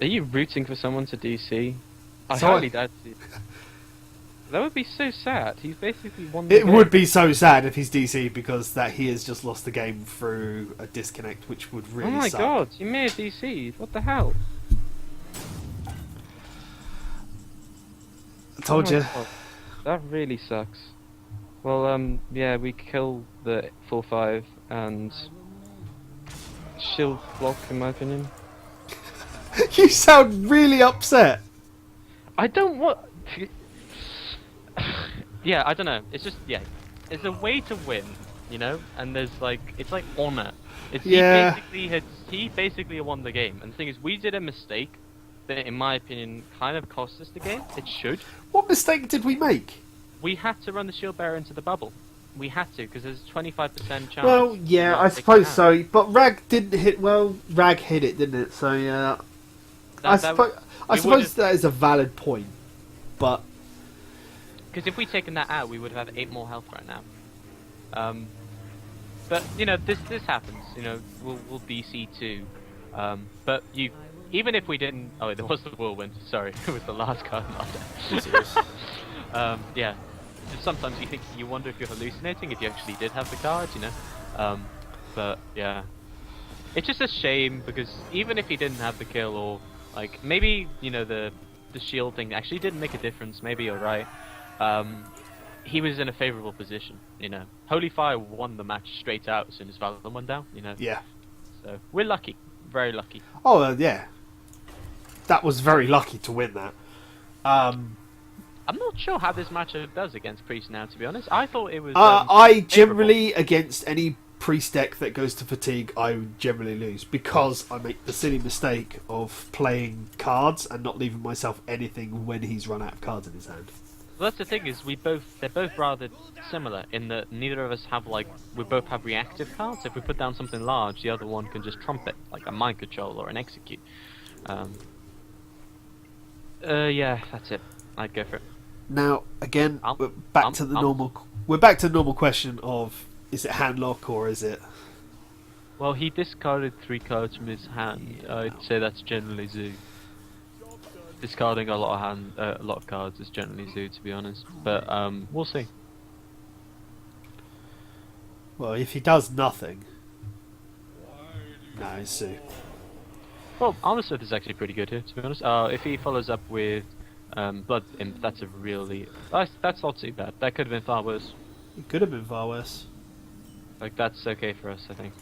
Are you rooting for someone to DC? I Sorry. highly doubt it. That would be so sad. He's basically won the It game. would be so sad if he's DC because that he has just lost the game through a disconnect, which would really Oh my suck. god, you may have DC'd. What the hell? I told Oh my you. God. That really sucks. Well, yeah, we kill the 4-5 and shield block, in my opinion. You sound really upset. I don't want... Yeah, I don't know. It's just, yeah. It's a way to win, you know? And there's like, it's like honor. It's, Yeah. he basically won the game. And the thing is, we did a mistake that, in my opinion, kind of cost us the game. It should. What mistake did we make? We had to run the shield bearer into the bubble. We had to, because there's a 25% chance. Well, yeah, of I not suppose taking it out. so. But Rag didn't hit... Well, Rag hit it, didn't it? So, yeah. I suppose that is a valid point, but because if we'd taken that out, we would have 8 more health right now. But you know, this happens. You know, we'll DC too. But even if we didn't, oh, there was the whirlwind. Sorry, it was the last card. Yeah. Just sometimes you wonder if you're hallucinating if you actually did have the card, you know. But yeah, it's just a shame because even if he didn't have the kill, or like maybe you know the shield thing actually didn't make a difference. Maybe you're right. He was in a favourable position, you know. Holy Fire won the match straight out as soon as Valorant went down, you know. yeah. So we're lucky, very lucky. Oh yeah, that was very lucky to win that. I'm not sure how this matchup does against Priest now, to be honest. I thought it was. I generally, against any Priest deck that goes to Fatigue, I generally lose because I make the silly mistake of playing cards and not leaving myself anything when he's run out of cards in his hand. Well, that's the thing is they're both rather similar in that neither of us have we both have reactive cards. If we put down something large, the other one can just trump it, like a mind control or an execute. Yeah, that's it. I'd go for it. Now, again, we're back to the normal question of, is it handlock or is it... Well, he discarded 3 cards from his hand. Yeah. I'd say that's generally Zoo. Discarding a lot of cards is generally Zoo, to be honest. But we'll see. Well, if he does nothing... No, it's Zoo. Well, Armor Smith is actually pretty good here, to be honest. If he follows up with Blood Imp, that's a really... That's not too bad. That could have been far worse. It could have been far worse. Like, that's okay for us, I think.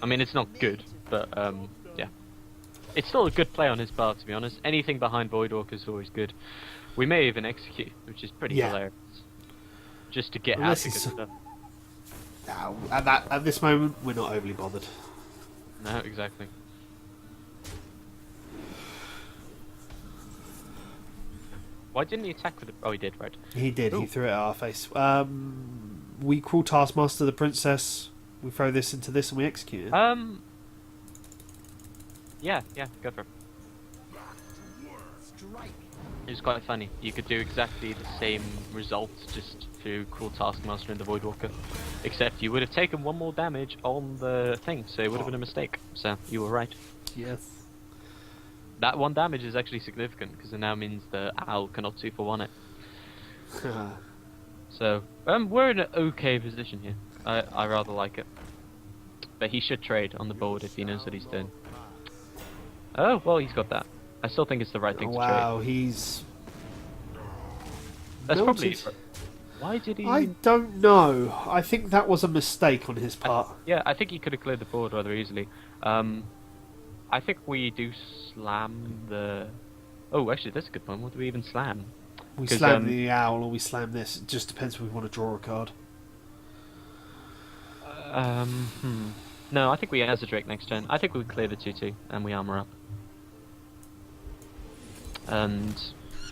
I mean, it's not good, but, yeah. It's still a good play on his part, to be honest. Anything behind Voidwalker is always good. We may even execute, which is pretty hilarious. Just to get out the good stuff. No, at this moment, we're not overly bothered. No, exactly. Why didn't he attack with it? Oh, he did, right. He did, Ooh. he threw it at our face. We call Taskmaster the Princess, we throw this into this and we execute it. Yeah, go for it. It was quite funny. You could do exactly the same result just through Cruel Taskmaster and the Voidwalker. Except you would have taken 1 more damage on the thing, so it would have been a mistake. So, you were right. Yes. That 1 damage is actually significant, because it now means the Owl cannot 2-for-1 it. So, we're in an okay position here. I rather like it. But he should trade on the board if he knows what he's doing. Oh, well, he's got that. I still think it's the right thing to trade. Wow, he's... That's melted. probably... Why did he... I don't know. I think that was a mistake on his part. Yeah, I think he could have cleared the board rather easily. I think we do slam the... Oh, actually, that's a good point. What do we even slam? We slam the Owl or we slam this. It just depends if we want to draw a card. No, I think we has a Drake next turn. I think we clear the 2-2 and we armor up. And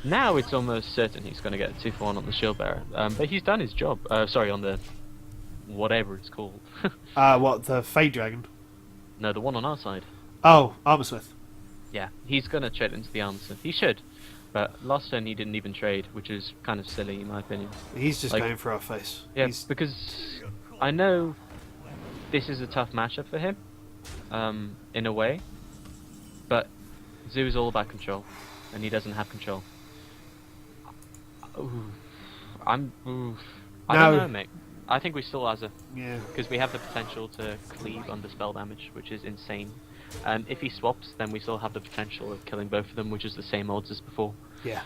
now it's almost certain he's going to get a 2-for-1 on the Shield Bearer. But he's done his job. Sorry, on the... whatever it's called. What, the Fade Dragon? No, the one on our side. Oh, Armorsmith. Yeah, he's going to trade into the Armorsmith. He should. But last turn he didn't even trade, which is kind of silly in my opinion. He's just going for our face. Yeah, because I know this is a tough matchup for him, in a way. But Zoo is all about control, and he doesn't have control. I don't know, mate. I think we still Azza. Yeah. Because we have the potential to cleave under spell damage, which is insane. And if he swaps, then we still have the potential of killing both of them, which is the same odds as before. Yeah.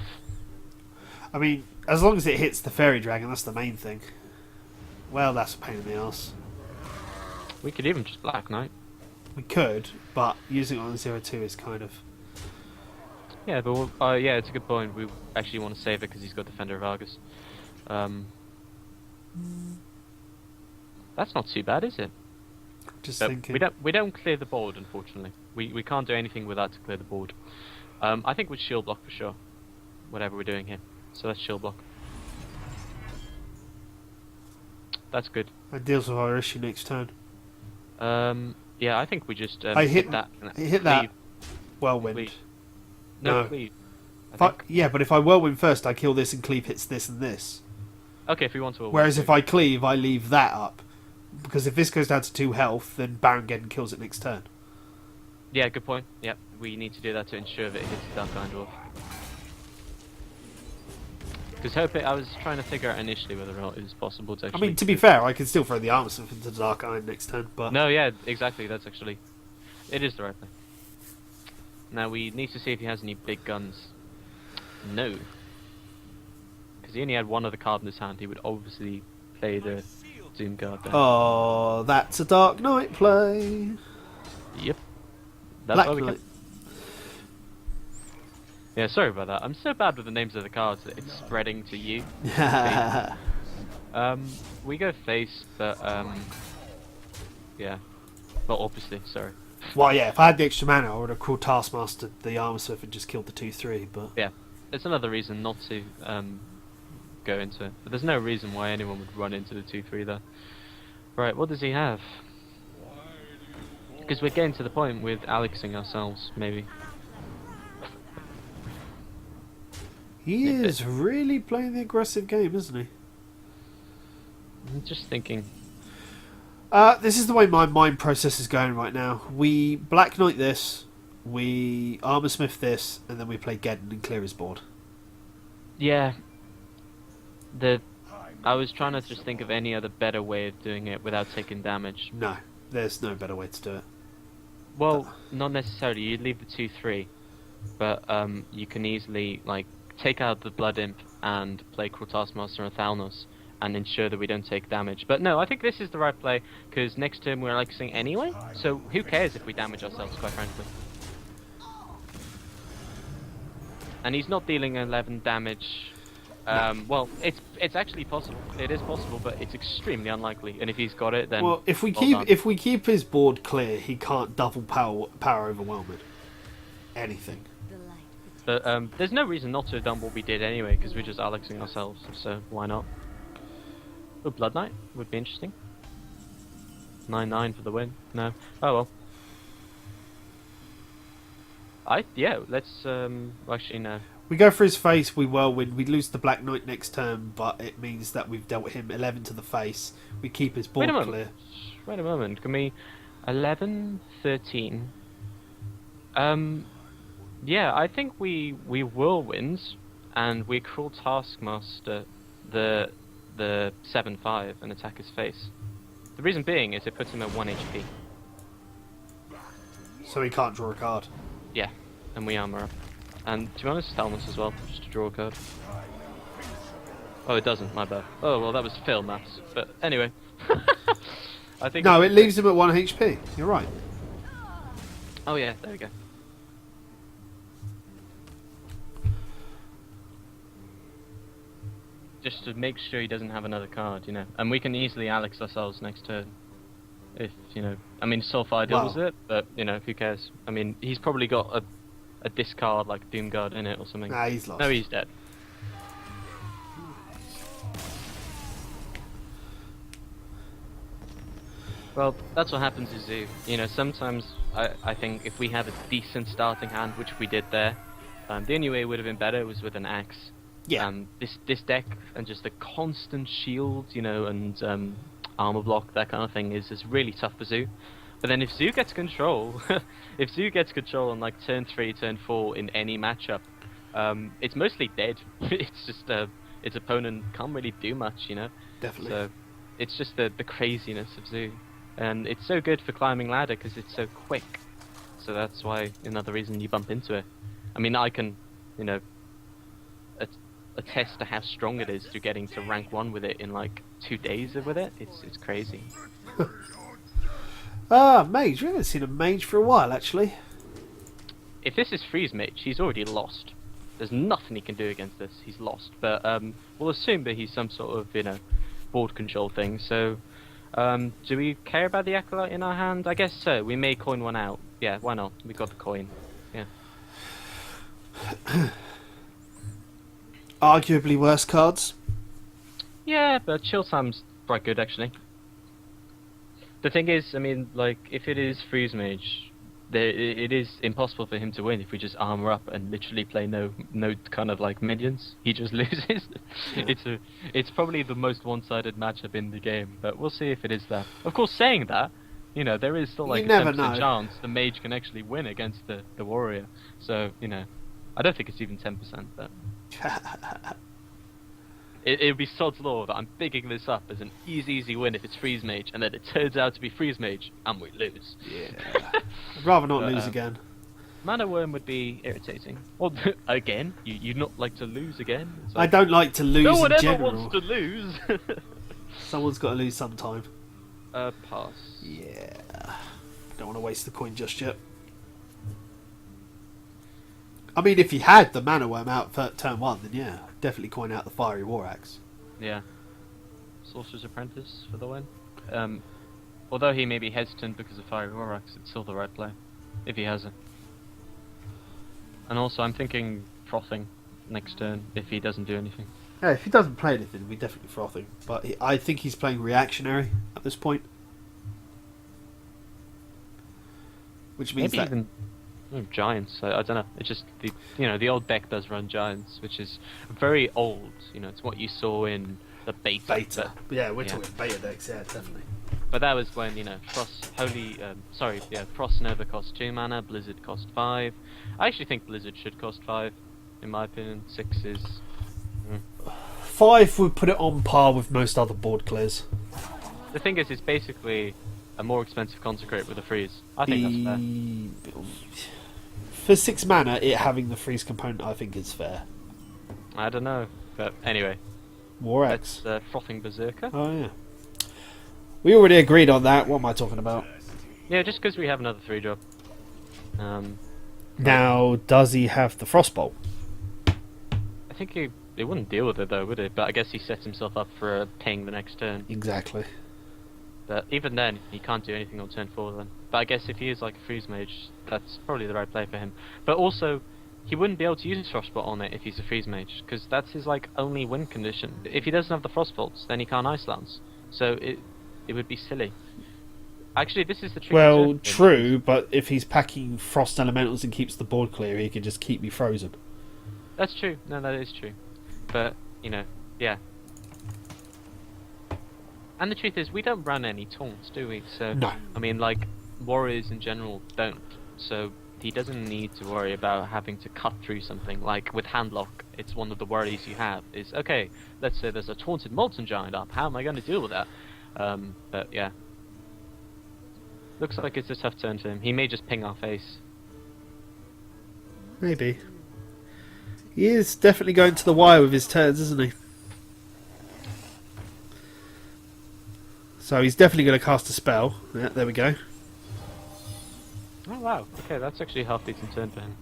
I mean, as long as it hits the Fairy Dragon, that's the main thing. Well, that's a pain in the ass. We could even just Black Knight. We could, but using it on 0-2 is kind of... Yeah, but yeah, it's a good point. We actually want to save it because he's got Defender of Argus. That's not too bad, is it? Just but thinking. we don't clear the board, unfortunately. We can't do anything with that to clear the board. I think we'd shield block for sure. Whatever we're doing here. So let's shield block. That's good. That deals with our issue next turn. Yeah, I think we just I hit that. I hit that. Whirlwind. Cleave. No. No, cleave. Yeah, but if I Whirlwind first, I kill this and Cleave hits this and this. Okay, if we want to. Whereas if I Cleave, I leave that up. Because if this goes down to 2 health, then Baron Geddon kills it next turn. Yeah, good point. Yep, we need to do that to ensure that it hits the Dark Iron Dwarf. Because I was trying to figure out initially whether or not it was possible to actually... I mean, to be fair, I can still throw the Armorsmith into the Dark Iron next turn, but... No, yeah, exactly, that's actually... It is the right play. Now we need to see if he has any big guns. No. Because he only had one other card in his hand, he would obviously play the Doom Guard there. Oh, that's a Dark Knight play. Yep. That's Black why we Knight. Yeah, sorry about that. I'm so bad with the names of the cards that it's spreading to you. We go face, but yeah. Well, obviously, sorry. Well, yeah, if I had the extra mana, I would have called Taskmaster the Armorsmith and just killed the 2/3, but... Yeah, it's another reason not to go into it. But there's no reason why anyone would run into the 2/3 there. Right, what does he have? Because we're getting to the point with Alexing ourselves, maybe. He is really playing the aggressive game, isn't he? I'm just thinking. This is the way my mind process is going right now. We Black Knight this, we Armorsmith this, and then we play Geddon and clear his board. Yeah. I was trying to just think of any other better way of doing it without taking damage. No, there's no better way to do it. Well, not necessarily. You'd leave the 2/3, but you can easily like take out the Blood Imp and play Cruel Taskmaster and Thalnos and ensure that we don't take damage. But no, I think this is the right play because next turn we're Alexing anyway. So who cares if we damage ourselves, quite frankly. And he's not dealing 11 damage. Well, it's actually possible. It is possible, but it's extremely unlikely. And if he's got it, then Well, if we done. keep his board clear, he can't double power overwhelm it. Anything. But there's no reason not to have done what we did anyway, because we're just Alexing ourselves. So why not? Oh, Blood Knight would be interesting. 9/9 for the win. No. Oh well. Yeah. Let's actually no. We go for his face, we Whirlwind, we lose the Black Knight next turn, but it means that we've dealt him 11 to the face. We keep his board clear. Wait a moment. Can we 11, 13? Yeah, I think we Whirlwind and we Cruel Taskmaster the 7/5 and attack his face. The reason being is it puts him at 1 HP. So he can't draw a card. Yeah, and we armor up. And to be honest, Thalnos as well, just to draw a card. Oh, it doesn't, my bad. Oh, well, that was fail maths. But anyway. I think No, it leaves him at 1 HP. You're right. Oh yeah, there we go. Just to make sure he doesn't have another card, you know. And we can easily Alex ourselves next turn. If, you know, I mean, so far ideal was it, but, you know, who cares? I mean, he's probably got a discard like Doom Guard in it or something. Nah, he's lost. No, he's dead. Well, that's what happens to Zoo. You know, sometimes I think if we have a decent starting hand, which we did there, the only way it would have been better was with an axe. Yeah. This deck and just the constant shield, you know, and armor block, that kind of thing is really tough for Zoo. But then if Zoo gets control, if Zoo gets control on like turn 3, turn 4 in any matchup, it's mostly dead. It's just its opponent can't really do much, you know. Definitely. So it's just the craziness of Zoo, and it's so good for climbing ladder because it's so quick. So that's why another reason you bump into it. I mean, I can, you know, attest to how strong it is to getting to rank 1 with it in like 2 days with it. It's crazy. Mage. We haven't seen a mage for a while, actually. If this is Freeze Mage, he's already lost. There's nothing he can do against this. He's lost. But we'll assume that he's some sort of, you know, board control thing. So, do we care about the Acolyte in our hand? I guess so. We may coin one out. Yeah, why not? We got the coin. Yeah. Arguably worse cards. Yeah, but Chill Time's quite good, actually. The thing is, I mean, like, if it is Freeze Mage, it is impossible for him to win if we just armor up and literally play no kind of like minions. He just loses. It's probably the most one-sided matchup in the game, but we'll see if it is that. Of course, saying that, you know, there is still like a 10% chance the mage can actually win against the warrior. So, you know, I don't think it's even 10%, but it would be sod's law that I'm bigging this up as an easy win if it's freeze mage, and then it turns out to be freeze mage and we lose. Yeah. I'd rather not lose again. Mana Worm would be irritating. Or again, you'd not like to lose again. I don't like to lose. No one in ever general. wants to lose. Someone's got to lose sometime. Pass. Yeah. Don't want to waste the coin just yet. I mean, if he had the Mana Worm out for turn 1, then yeah, definitely coin out the Fiery War Axe. Yeah. Sorcerer's Apprentice for the win. Although he may be hesitant because of Fiery War Axe, it's still the right play. If he has it. And also, I'm thinking frothing next turn if he doesn't do anything. Yeah, if he doesn't play anything, we're definitely frothing. But I think he's playing reactionary at this point. Which means maybe that... even giants. I don't know. It's just the old deck does run giants, which is very old. You know, it's what you saw in the beta. Beta. Yeah, we're talking beta decks. Yeah, definitely. But that was when Frost Nova cost 2 mana, Blizzard cost 5. I actually think Blizzard should cost 5, in my opinion. 6 is. 5 would put it on par with most other board clears. The thing is, it's basically a more expensive Consecrate with a freeze. I think that's fair. For 6 mana, it having the freeze component, I think is fair. I don't know, but anyway. War Axe. That's Frothing Berserker. Oh yeah. We already agreed on that. What am I talking about? Yeah, just because we have another 3-drop. Now, does he have the Frostbolt? I think he wouldn't deal with it though, would he? But I guess he sets himself up for a ping the next turn. Exactly. But even then, he can't do anything on turn 4 then. But I guess if he is like a freeze mage, that's probably the right play for him. But also, he wouldn't be able to use Frostbolt on it if he's a freeze mage, because that's his like only win condition. If he doesn't have the Frostbolts, then he can't Ice Lance. So it would be silly. Actually, this is the trick. Well, true, but if he's packing Frost Elementals and keeps the board clear, he can just keep me frozen. That's true. No, that is true. But, yeah. And the truth is, we don't run any taunts, do we? So, no. I mean, like, warriors in general don't. So, he doesn't need to worry about having to cut through something. Like, with Handlock, it's one of the worries you have. Is, okay, let's say there's a taunted Molten Giant up. How am I going to deal with that? But, yeah. Looks like it's a tough turn to him. He may just ping our face. Maybe. He is definitely going to the wire with his turns, isn't he? So he's definitely going to cast a spell. Yeah, there we go. Oh wow, okay, that's actually a half decent turn for him.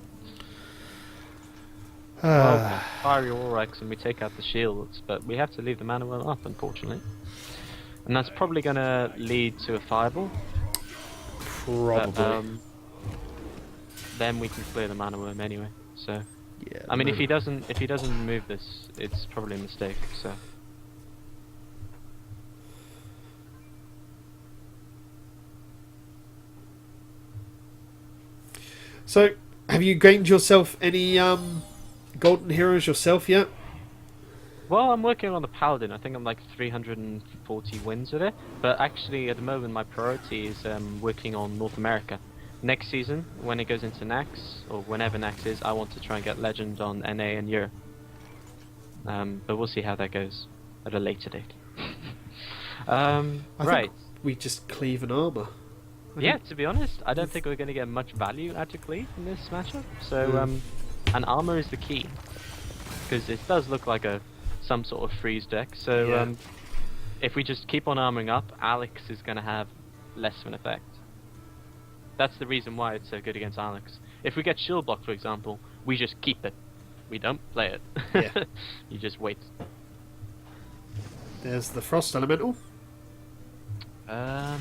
Ah. Fiery War Axe and we take out the shields, but we have to leave the Mana Worm up, unfortunately. And that's probably going to lead to a Fireball. Probably. But, then we can clear the Mana Worm anyway. So Yeah. I mean, if he doesn't remove this, it's probably a mistake. So. So, have you gained yourself any golden heroes yourself yet? Well, I'm working on the Paladin. I think I'm like 340 wins with it. But actually, at the moment, my priority is working on North America. Next season, when it goes into Nax, or whenever Nax is, I want to try and get Legend on NA and Europe. But we'll see how that goes at a later date. I right. think we just cleave an armor. Yeah, to be honest, I don't think we're going to get much value out of Cleave in this matchup. So, and armor is the key, because it does look like some sort of freeze deck. So, if we just keep on armoring up, Alex is going to have less of an effect. That's the reason why it's so good against Alex. If we get shield block, for example, we just keep it. We don't play it. Yeah. You just wait. There's the Frost Elemental. Well,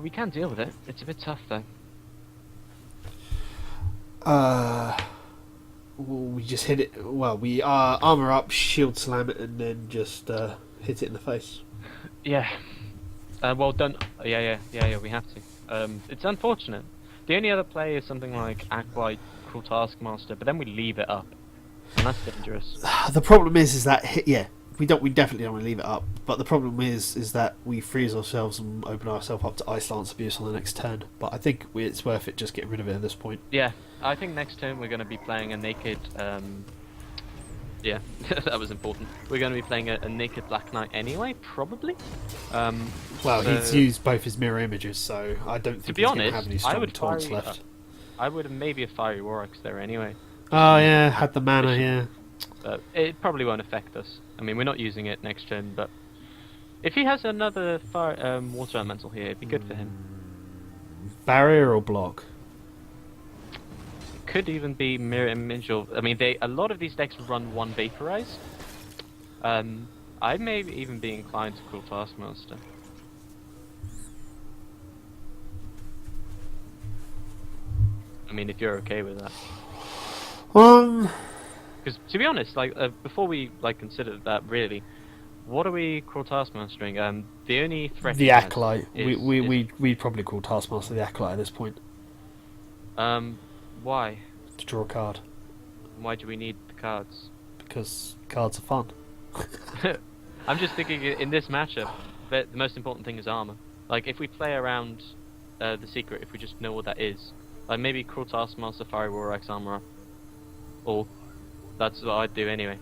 we can deal with it. It's a bit tough, though. We just hit it. Well, we armor up, shield slam it, and then just hit it in the face. Yeah. Well done. Yeah. We have to. It's unfortunate. The only other play is something like Acolyte, Cruel Taskmaster, but then we leave it up, and that's dangerous. The problem is that yeah, we definitely don't want to leave it up. But the problem is that we freeze ourselves and open ourselves up to Ice Lance Abuse on the next turn. But I think it's worth it just getting rid of it at this point. Yeah, I think next turn we're going to be playing a naked. Yeah, that was important. We're going to be playing a naked Black Knight anyway, probably. Well, so he's used both his mirror images, so I don't think he's going to have any strong taunts left. I would have maybe a Fiery Warx there anyway. Oh yeah, had the mana here. But it probably won't affect us. I mean, we're not using it next turn, but if he has another Water Elemental here, it'd be good for him. Barrier or block? Could even be Mirror Image, or I mean, a lot of these decks run one Vaporize. I may even be inclined to Cruel Taskmaster. I mean, if you're okay with that. Because to be honest, like before we like consider that really, what are we Cruel Taskmastering? The only threat. The Acolyte. We'd probably call Taskmaster the Acolyte at this point. Why? To draw a card. Why do we need the cards? Because cards are fun. I'm just thinking in this matchup, the most important thing is armor. Like if we play around the secret, if we just know what that is, like maybe Cruel Taskmaster, Fiery Warx, armor up, or that's what I'd do anyway.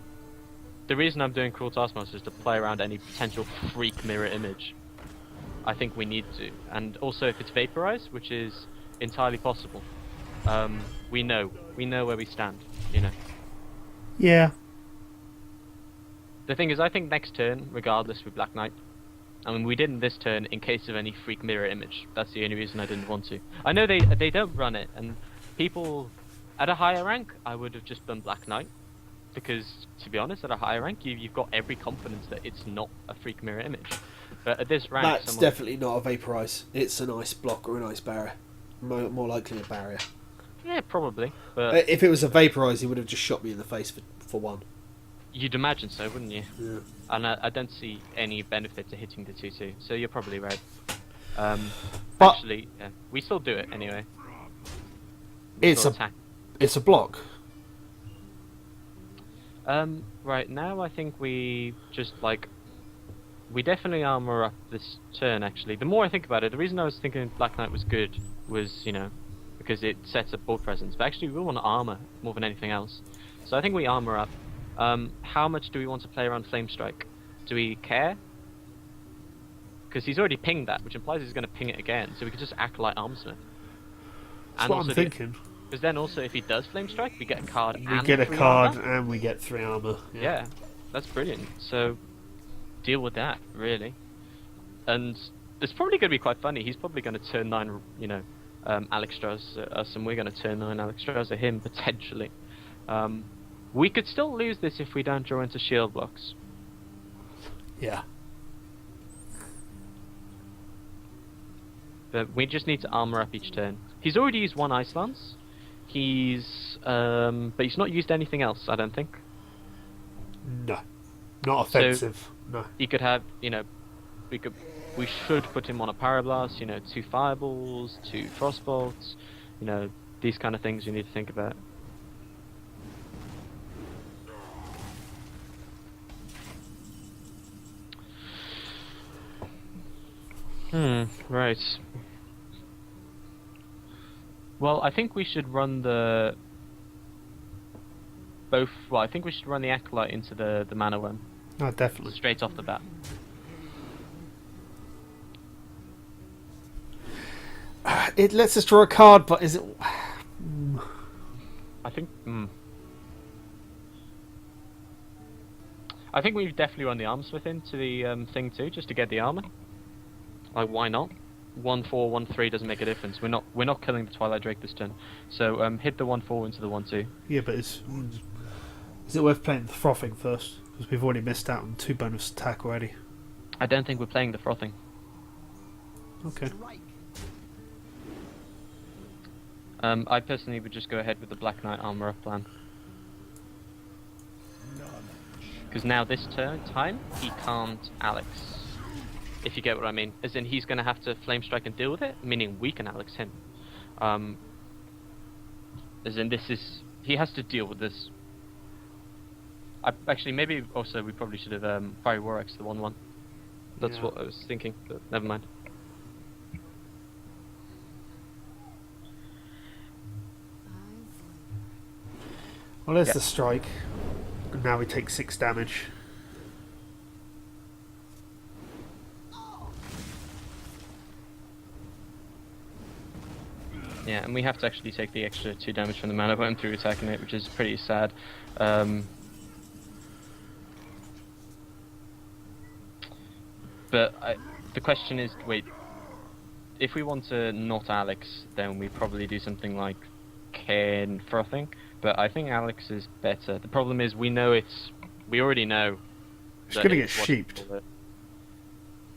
The reason I'm doing Cruel Taskmaster is to play around any potential freak mirror image. I think we need to, and also if it's Vaporize, which is entirely possible. We know where we stand, you know. Yeah. The thing is, I think next turn, regardless with Black Knight, I mean, we didn't this turn in case of any freak mirror image. That's the only reason I didn't want to. I know they don't run it, and people at a higher rank, I would have just done Black Knight, because to be honest, at a higher rank, you've got every confidence that it's not a freak mirror image. But at this rank, that's definitely not a Vaporize. It's an ice block or an ice barrier. More likely a barrier. Yeah, probably. But if it was a Vaporize, he would have just shot me in the face for one. You'd imagine so, wouldn't you? Yeah. And I don't see any benefit to hitting the 2/2, so you're probably right. But actually, yeah, we still do it anyway. It's a block. Right now I think we just we definitely armor up this turn. Actually, the more I think about it, the reason I was thinking Black Knight was good was because it sets up board presence. But actually, we want armor more than anything else. So I think we armor up. How much do we want to play around Flame Strike? Do we care? Because he's already pinged that, which implies he's going to ping it again. So we could just Acolyte Armsmith. That's what I'm thinking. Because then also, if he does Flame Strike, we get a card. We get a card and we get 3 armor. Yeah, that's brilliant. So deal with that, really. And it's probably going to be quite funny. He's probably going to turn 9, Alexstrasza at us, and we're going to turn 9 Alexstrasza at him, potentially. We could still lose this if we don't draw into shield blocks. Yeah. But we just need to armor up each turn. He's already used 1 Ice Lance. But he's not used anything else, I don't think. No. Not offensive. So no. He could have, we should put him on a Pyroblast, 2 Fireballs, 2 Frostbolts, these kind of things you need to think about. Right. Well, I think we should run I think we should run the Acolyte into the Mana Worm. No, definitely. Straight off the bat. It lets us draw a card, but is it... I think... I think we've definitely run the Armsmith into the thing too, just to get the armor. Like, why not? 1/4, 1/3 doesn't make a difference. We're not killing the Twilight Drake this turn. So hit the 1/4 into the 1/2. Yeah, but is it worth playing the Frothing first? Because we've already missed out on 2 bonus attack already. I don't think we're playing the Frothing. Okay. I personally would just go ahead with the Black Knight armor up plan. Because now this time he can't Alex. If you get what I mean. As in, he's going to have to Flame Strike and deal with it, meaning we can Alex him. As in, he has to deal with this. Actually, maybe also we probably should have Fiery War Axe the 1/1. That's what I was thinking, but never mind. Well, there's the strike. And now we take 6 damage. Yeah, and we have to actually take the extra 2 damage from the mana bone through attacking it, which is pretty sad. But the question is, wait, if we want to not Alex, then we probably do something like Cairn Frothing. But I think Alex is better. The problem is we already know. It's going to get sheeped.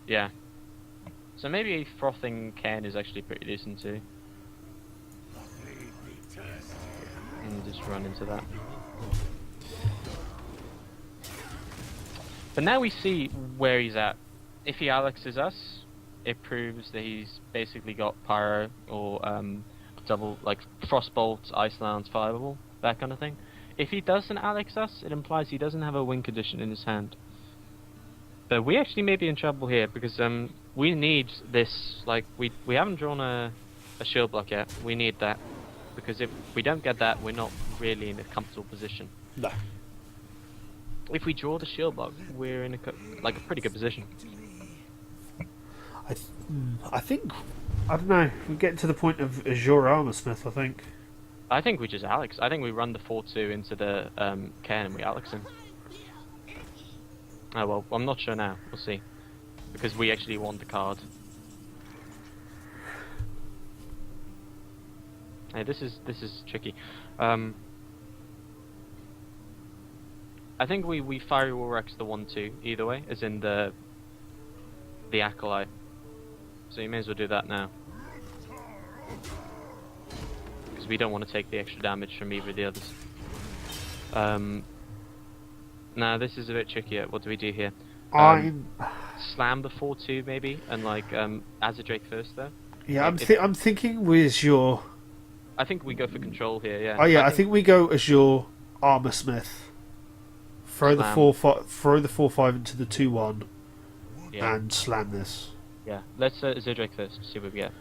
Yeah. So maybe Frothing Cairn is actually pretty decent too. And just run into that. But now we see where he's at. If he Alexes us, it proves that he's basically got Pyro or double, like Frostbolt, Ice Lance, Fireball, that kind of thing. If he doesn't Alex us, it implies he doesn't have a win condition in his hand. But we actually may be in trouble here because we need this. Like we haven't drawn a shield block yet. We need that because if we don't get that, we're not really in a comfortable position. No. If we draw the shield block, we're in a pretty good position. I think, I don't know, we get to the point of Azure Armorsmith, I think. I think we just Alex. I think we run the 4/2 into the Cairn and we Alex him. Oh well, I'm not sure now. We'll see. Because we actually want the card. Hey, this is tricky. I think we Fiery War Axe the 1/2 either way, as in the Acolyte. So you may as well do that now. Because we don't want to take the extra damage from either of the others. Now this is a bit trickier. What do we do here? Slam the 4/2 maybe, and like Azure first though. Yeah, I'm thinking with your. I think we go for control here. Yeah. Oh yeah, I think we go as your Armorsmith. Throw the 4/5 into the 2/1, and slam this. Yeah, let's Zodrak first, see what we get.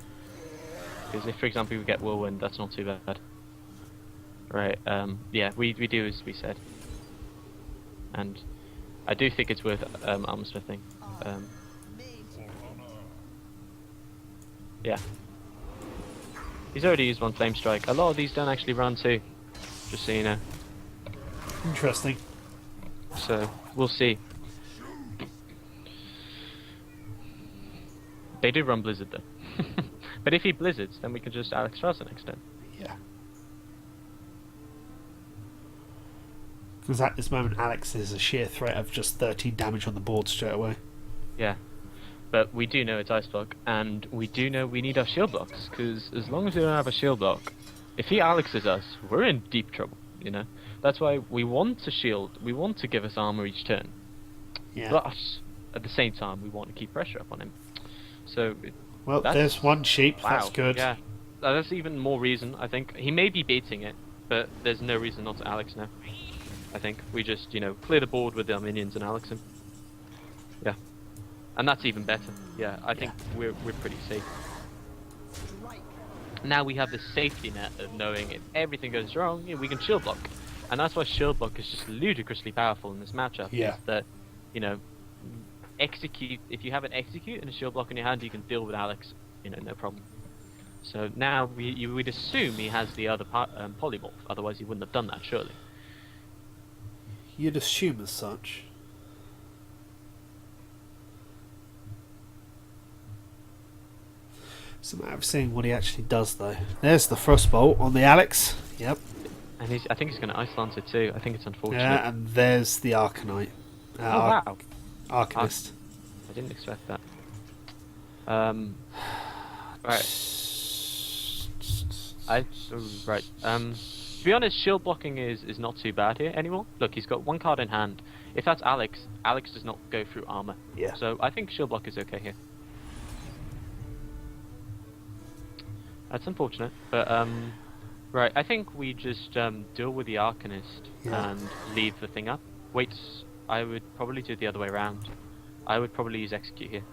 Because if, for example, we get Whirlwind, that's not too bad. Right, yeah, we do as we said. And I do think it's worth armorsmithing. Yeah. He's already used 1 Flame Strike. A lot of these don't actually run 2, just so you know. Interesting. So, we'll see. They do run Blizzard though. But if he Blizzards, then we can just Alex Strasser next turn. Yeah. Because at this moment, Alex is a sheer threat of just 13 damage on the board straight away. Yeah. But we do know it's Ice Block, and we do know we need our shield blocks, because as long as we don't have a shield block, if he Alexes us, we're in deep trouble, you know? That's why we want to shield, we want to give us armor each turn. Yeah. But at the same time, we want to keep pressure up on him. So, well, there's 1 sheep. Wow, that's good. Yeah, that's even more reason. I think he may be baiting it, but there's no reason not to Alex now. I think we just, you know, clear the board with our minions and Alex him. Yeah, and that's even better. Yeah, I think we're pretty safe. Now we have the safety net of knowing if everything goes wrong, yeah, we can shield block, and that's why shield block is just ludicrously powerful in this matchup. Yeah. Is that, you know, execute, if you have an execute and a shield block in your hand, you can deal with Alex, you know, no problem. So now you would assume he has the other polymorph, otherwise he wouldn't have done that, surely. You'd assume as such. It's a matter of seeing what he actually does, though. There's the Frostbolt on the Alex. Yep. And I think he's going to Ice Lance it too. I think it's unfortunate. Yeah, and there's the Arcanite. Oh wow. Arcanist. I didn't expect that. Right. Right. To be honest, shield blocking is not too bad here anymore. Look, he's got 1 card in hand. If that's Alex, Alex does not go through armor. Yeah. So I think shield block is okay here. That's unfortunate, but right. I think we just deal with the Arcanist and leave the thing up. Wait, I would probably do it the other way around. I would probably use Execute here.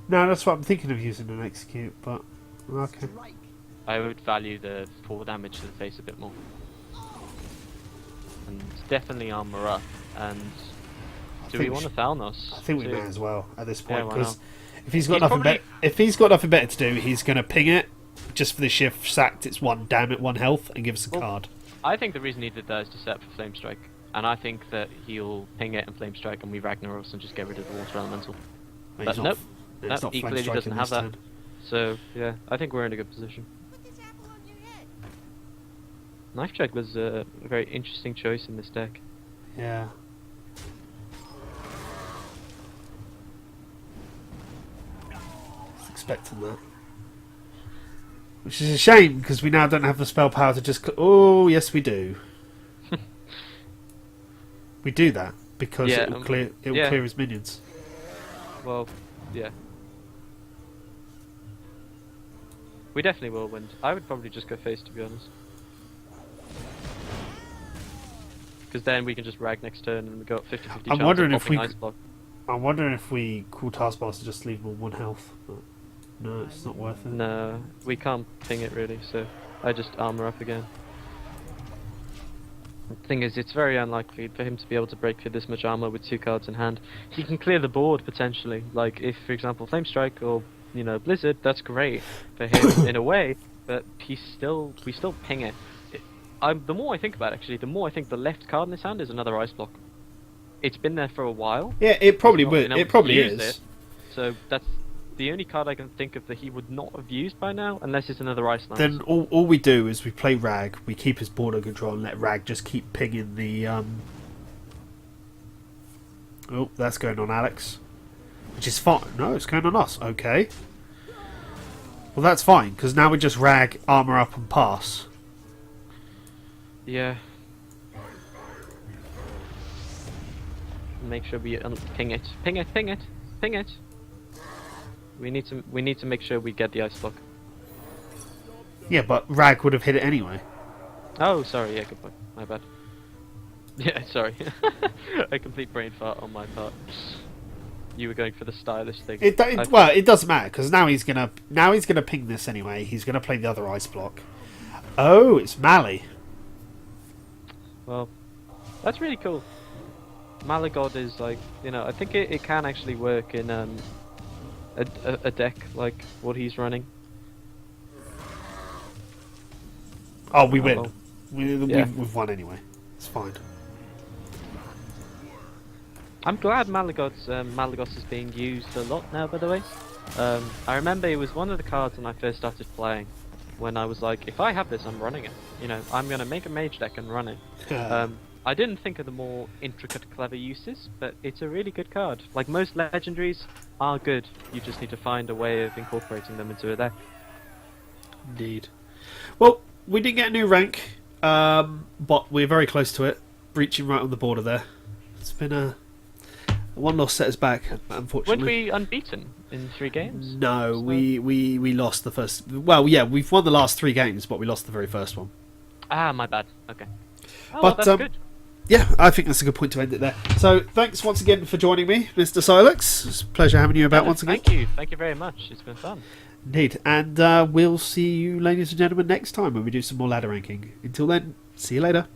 No, that's what I'm thinking of using an Execute, but okay. I would value the 4 damage to the face a bit more. And definitely armor up. And do we want to Thalnos? I think we may as well at this point, Yeah, because if he's got nothing better to do, he's going to ping it just for the shift sacked. It's 1 damage, 1 health, and give us a card. I think the reason he did that is to set up for Flame Strike, and I think that he'll ping it and Flame Strike, and we Ragnaros and just get rid of the Water Elemental. But nope, he clearly doesn't have that. So yeah, I think we're in a good position. Knife Check was a very interesting choice in this deck. Yeah. Expecting that. Which is a shame, because we now don't have the spell power to just... Oh, yes we do. We do that, because it will clear his minions. Well, yeah. We definitely will win. I would probably just go face, to be honest. Because then we can just rag next turn and we go up 50-50 chance of popping Ice Block. I'm wondering if we call Taskmaster just leave him on 1 health. But no, it's not worth it. No, we can't ping it really, so I just armor up again. The thing is, it's very unlikely for him to be able to break through this much armor with 2 cards in hand. He can clear the board potentially. Like if, for example, Flame Strike or Blizzard, that's great for him in a way, but we still ping it. The more I think about it, actually, the more I think the left card in his hand is another Ice Block. It's been there for a while. Yeah, it probably would. It probably is. So that's the only card I can think of that he would not have used by now, unless it's another Ice Lance. Then all we do is we play Rag, we keep his border control, and let Rag just keep pinging the... Oh, that's going on Alex. Which is fine. No, it's going on us. Okay. Well, that's fine, because now we just Rag, armor up, and pass. Yeah. Make sure we ping it. Ping it, ping it, ping it. We need to make sure we get the Ice Block. Yeah, but Rag would have hit it anyway. Oh, sorry, yeah, good point. My bad. Yeah, sorry. A complete brain fart on my part. You were going for the stylish thing. Well, it doesn't matter, because now he's gonna ping this anyway. He's gonna play the other Ice Block. Oh, it's Mali. Well, that's really cool. Malagod is like, I think it can actually work in a deck like what he's running. Oh, we win. We've won anyway. It's fine. I'm glad Malagos is being used a lot now, by the way. I remember it was one of the cards when I first started playing, when I was like, if I have this, I'm running it. I'm going to make a mage deck and run it. I didn't think of the more intricate, clever uses, but it's a really good card. Like most legendaries are good, you just need to find a way of incorporating them into a deck. Indeed. Well, we didn't get a new rank, but we're very close to it, breaching right on the border there. It's been a 1 loss set us back, unfortunately. Weren't we unbeaten in 3 games? No, we lost the first... Well, yeah, we've won the last 3 games, but we lost the very first one. Ah, my bad. Okay. Oh, but well, that's good. Yeah, I think that's a good point to end it there. So, thanks once again for joining me, Mr. Sylux. It's a pleasure having you about once again. Thank you very much. It's been fun. Indeed. And we'll see you, ladies and gentlemen, next time when we do some more ladder ranking. Until then, see you later.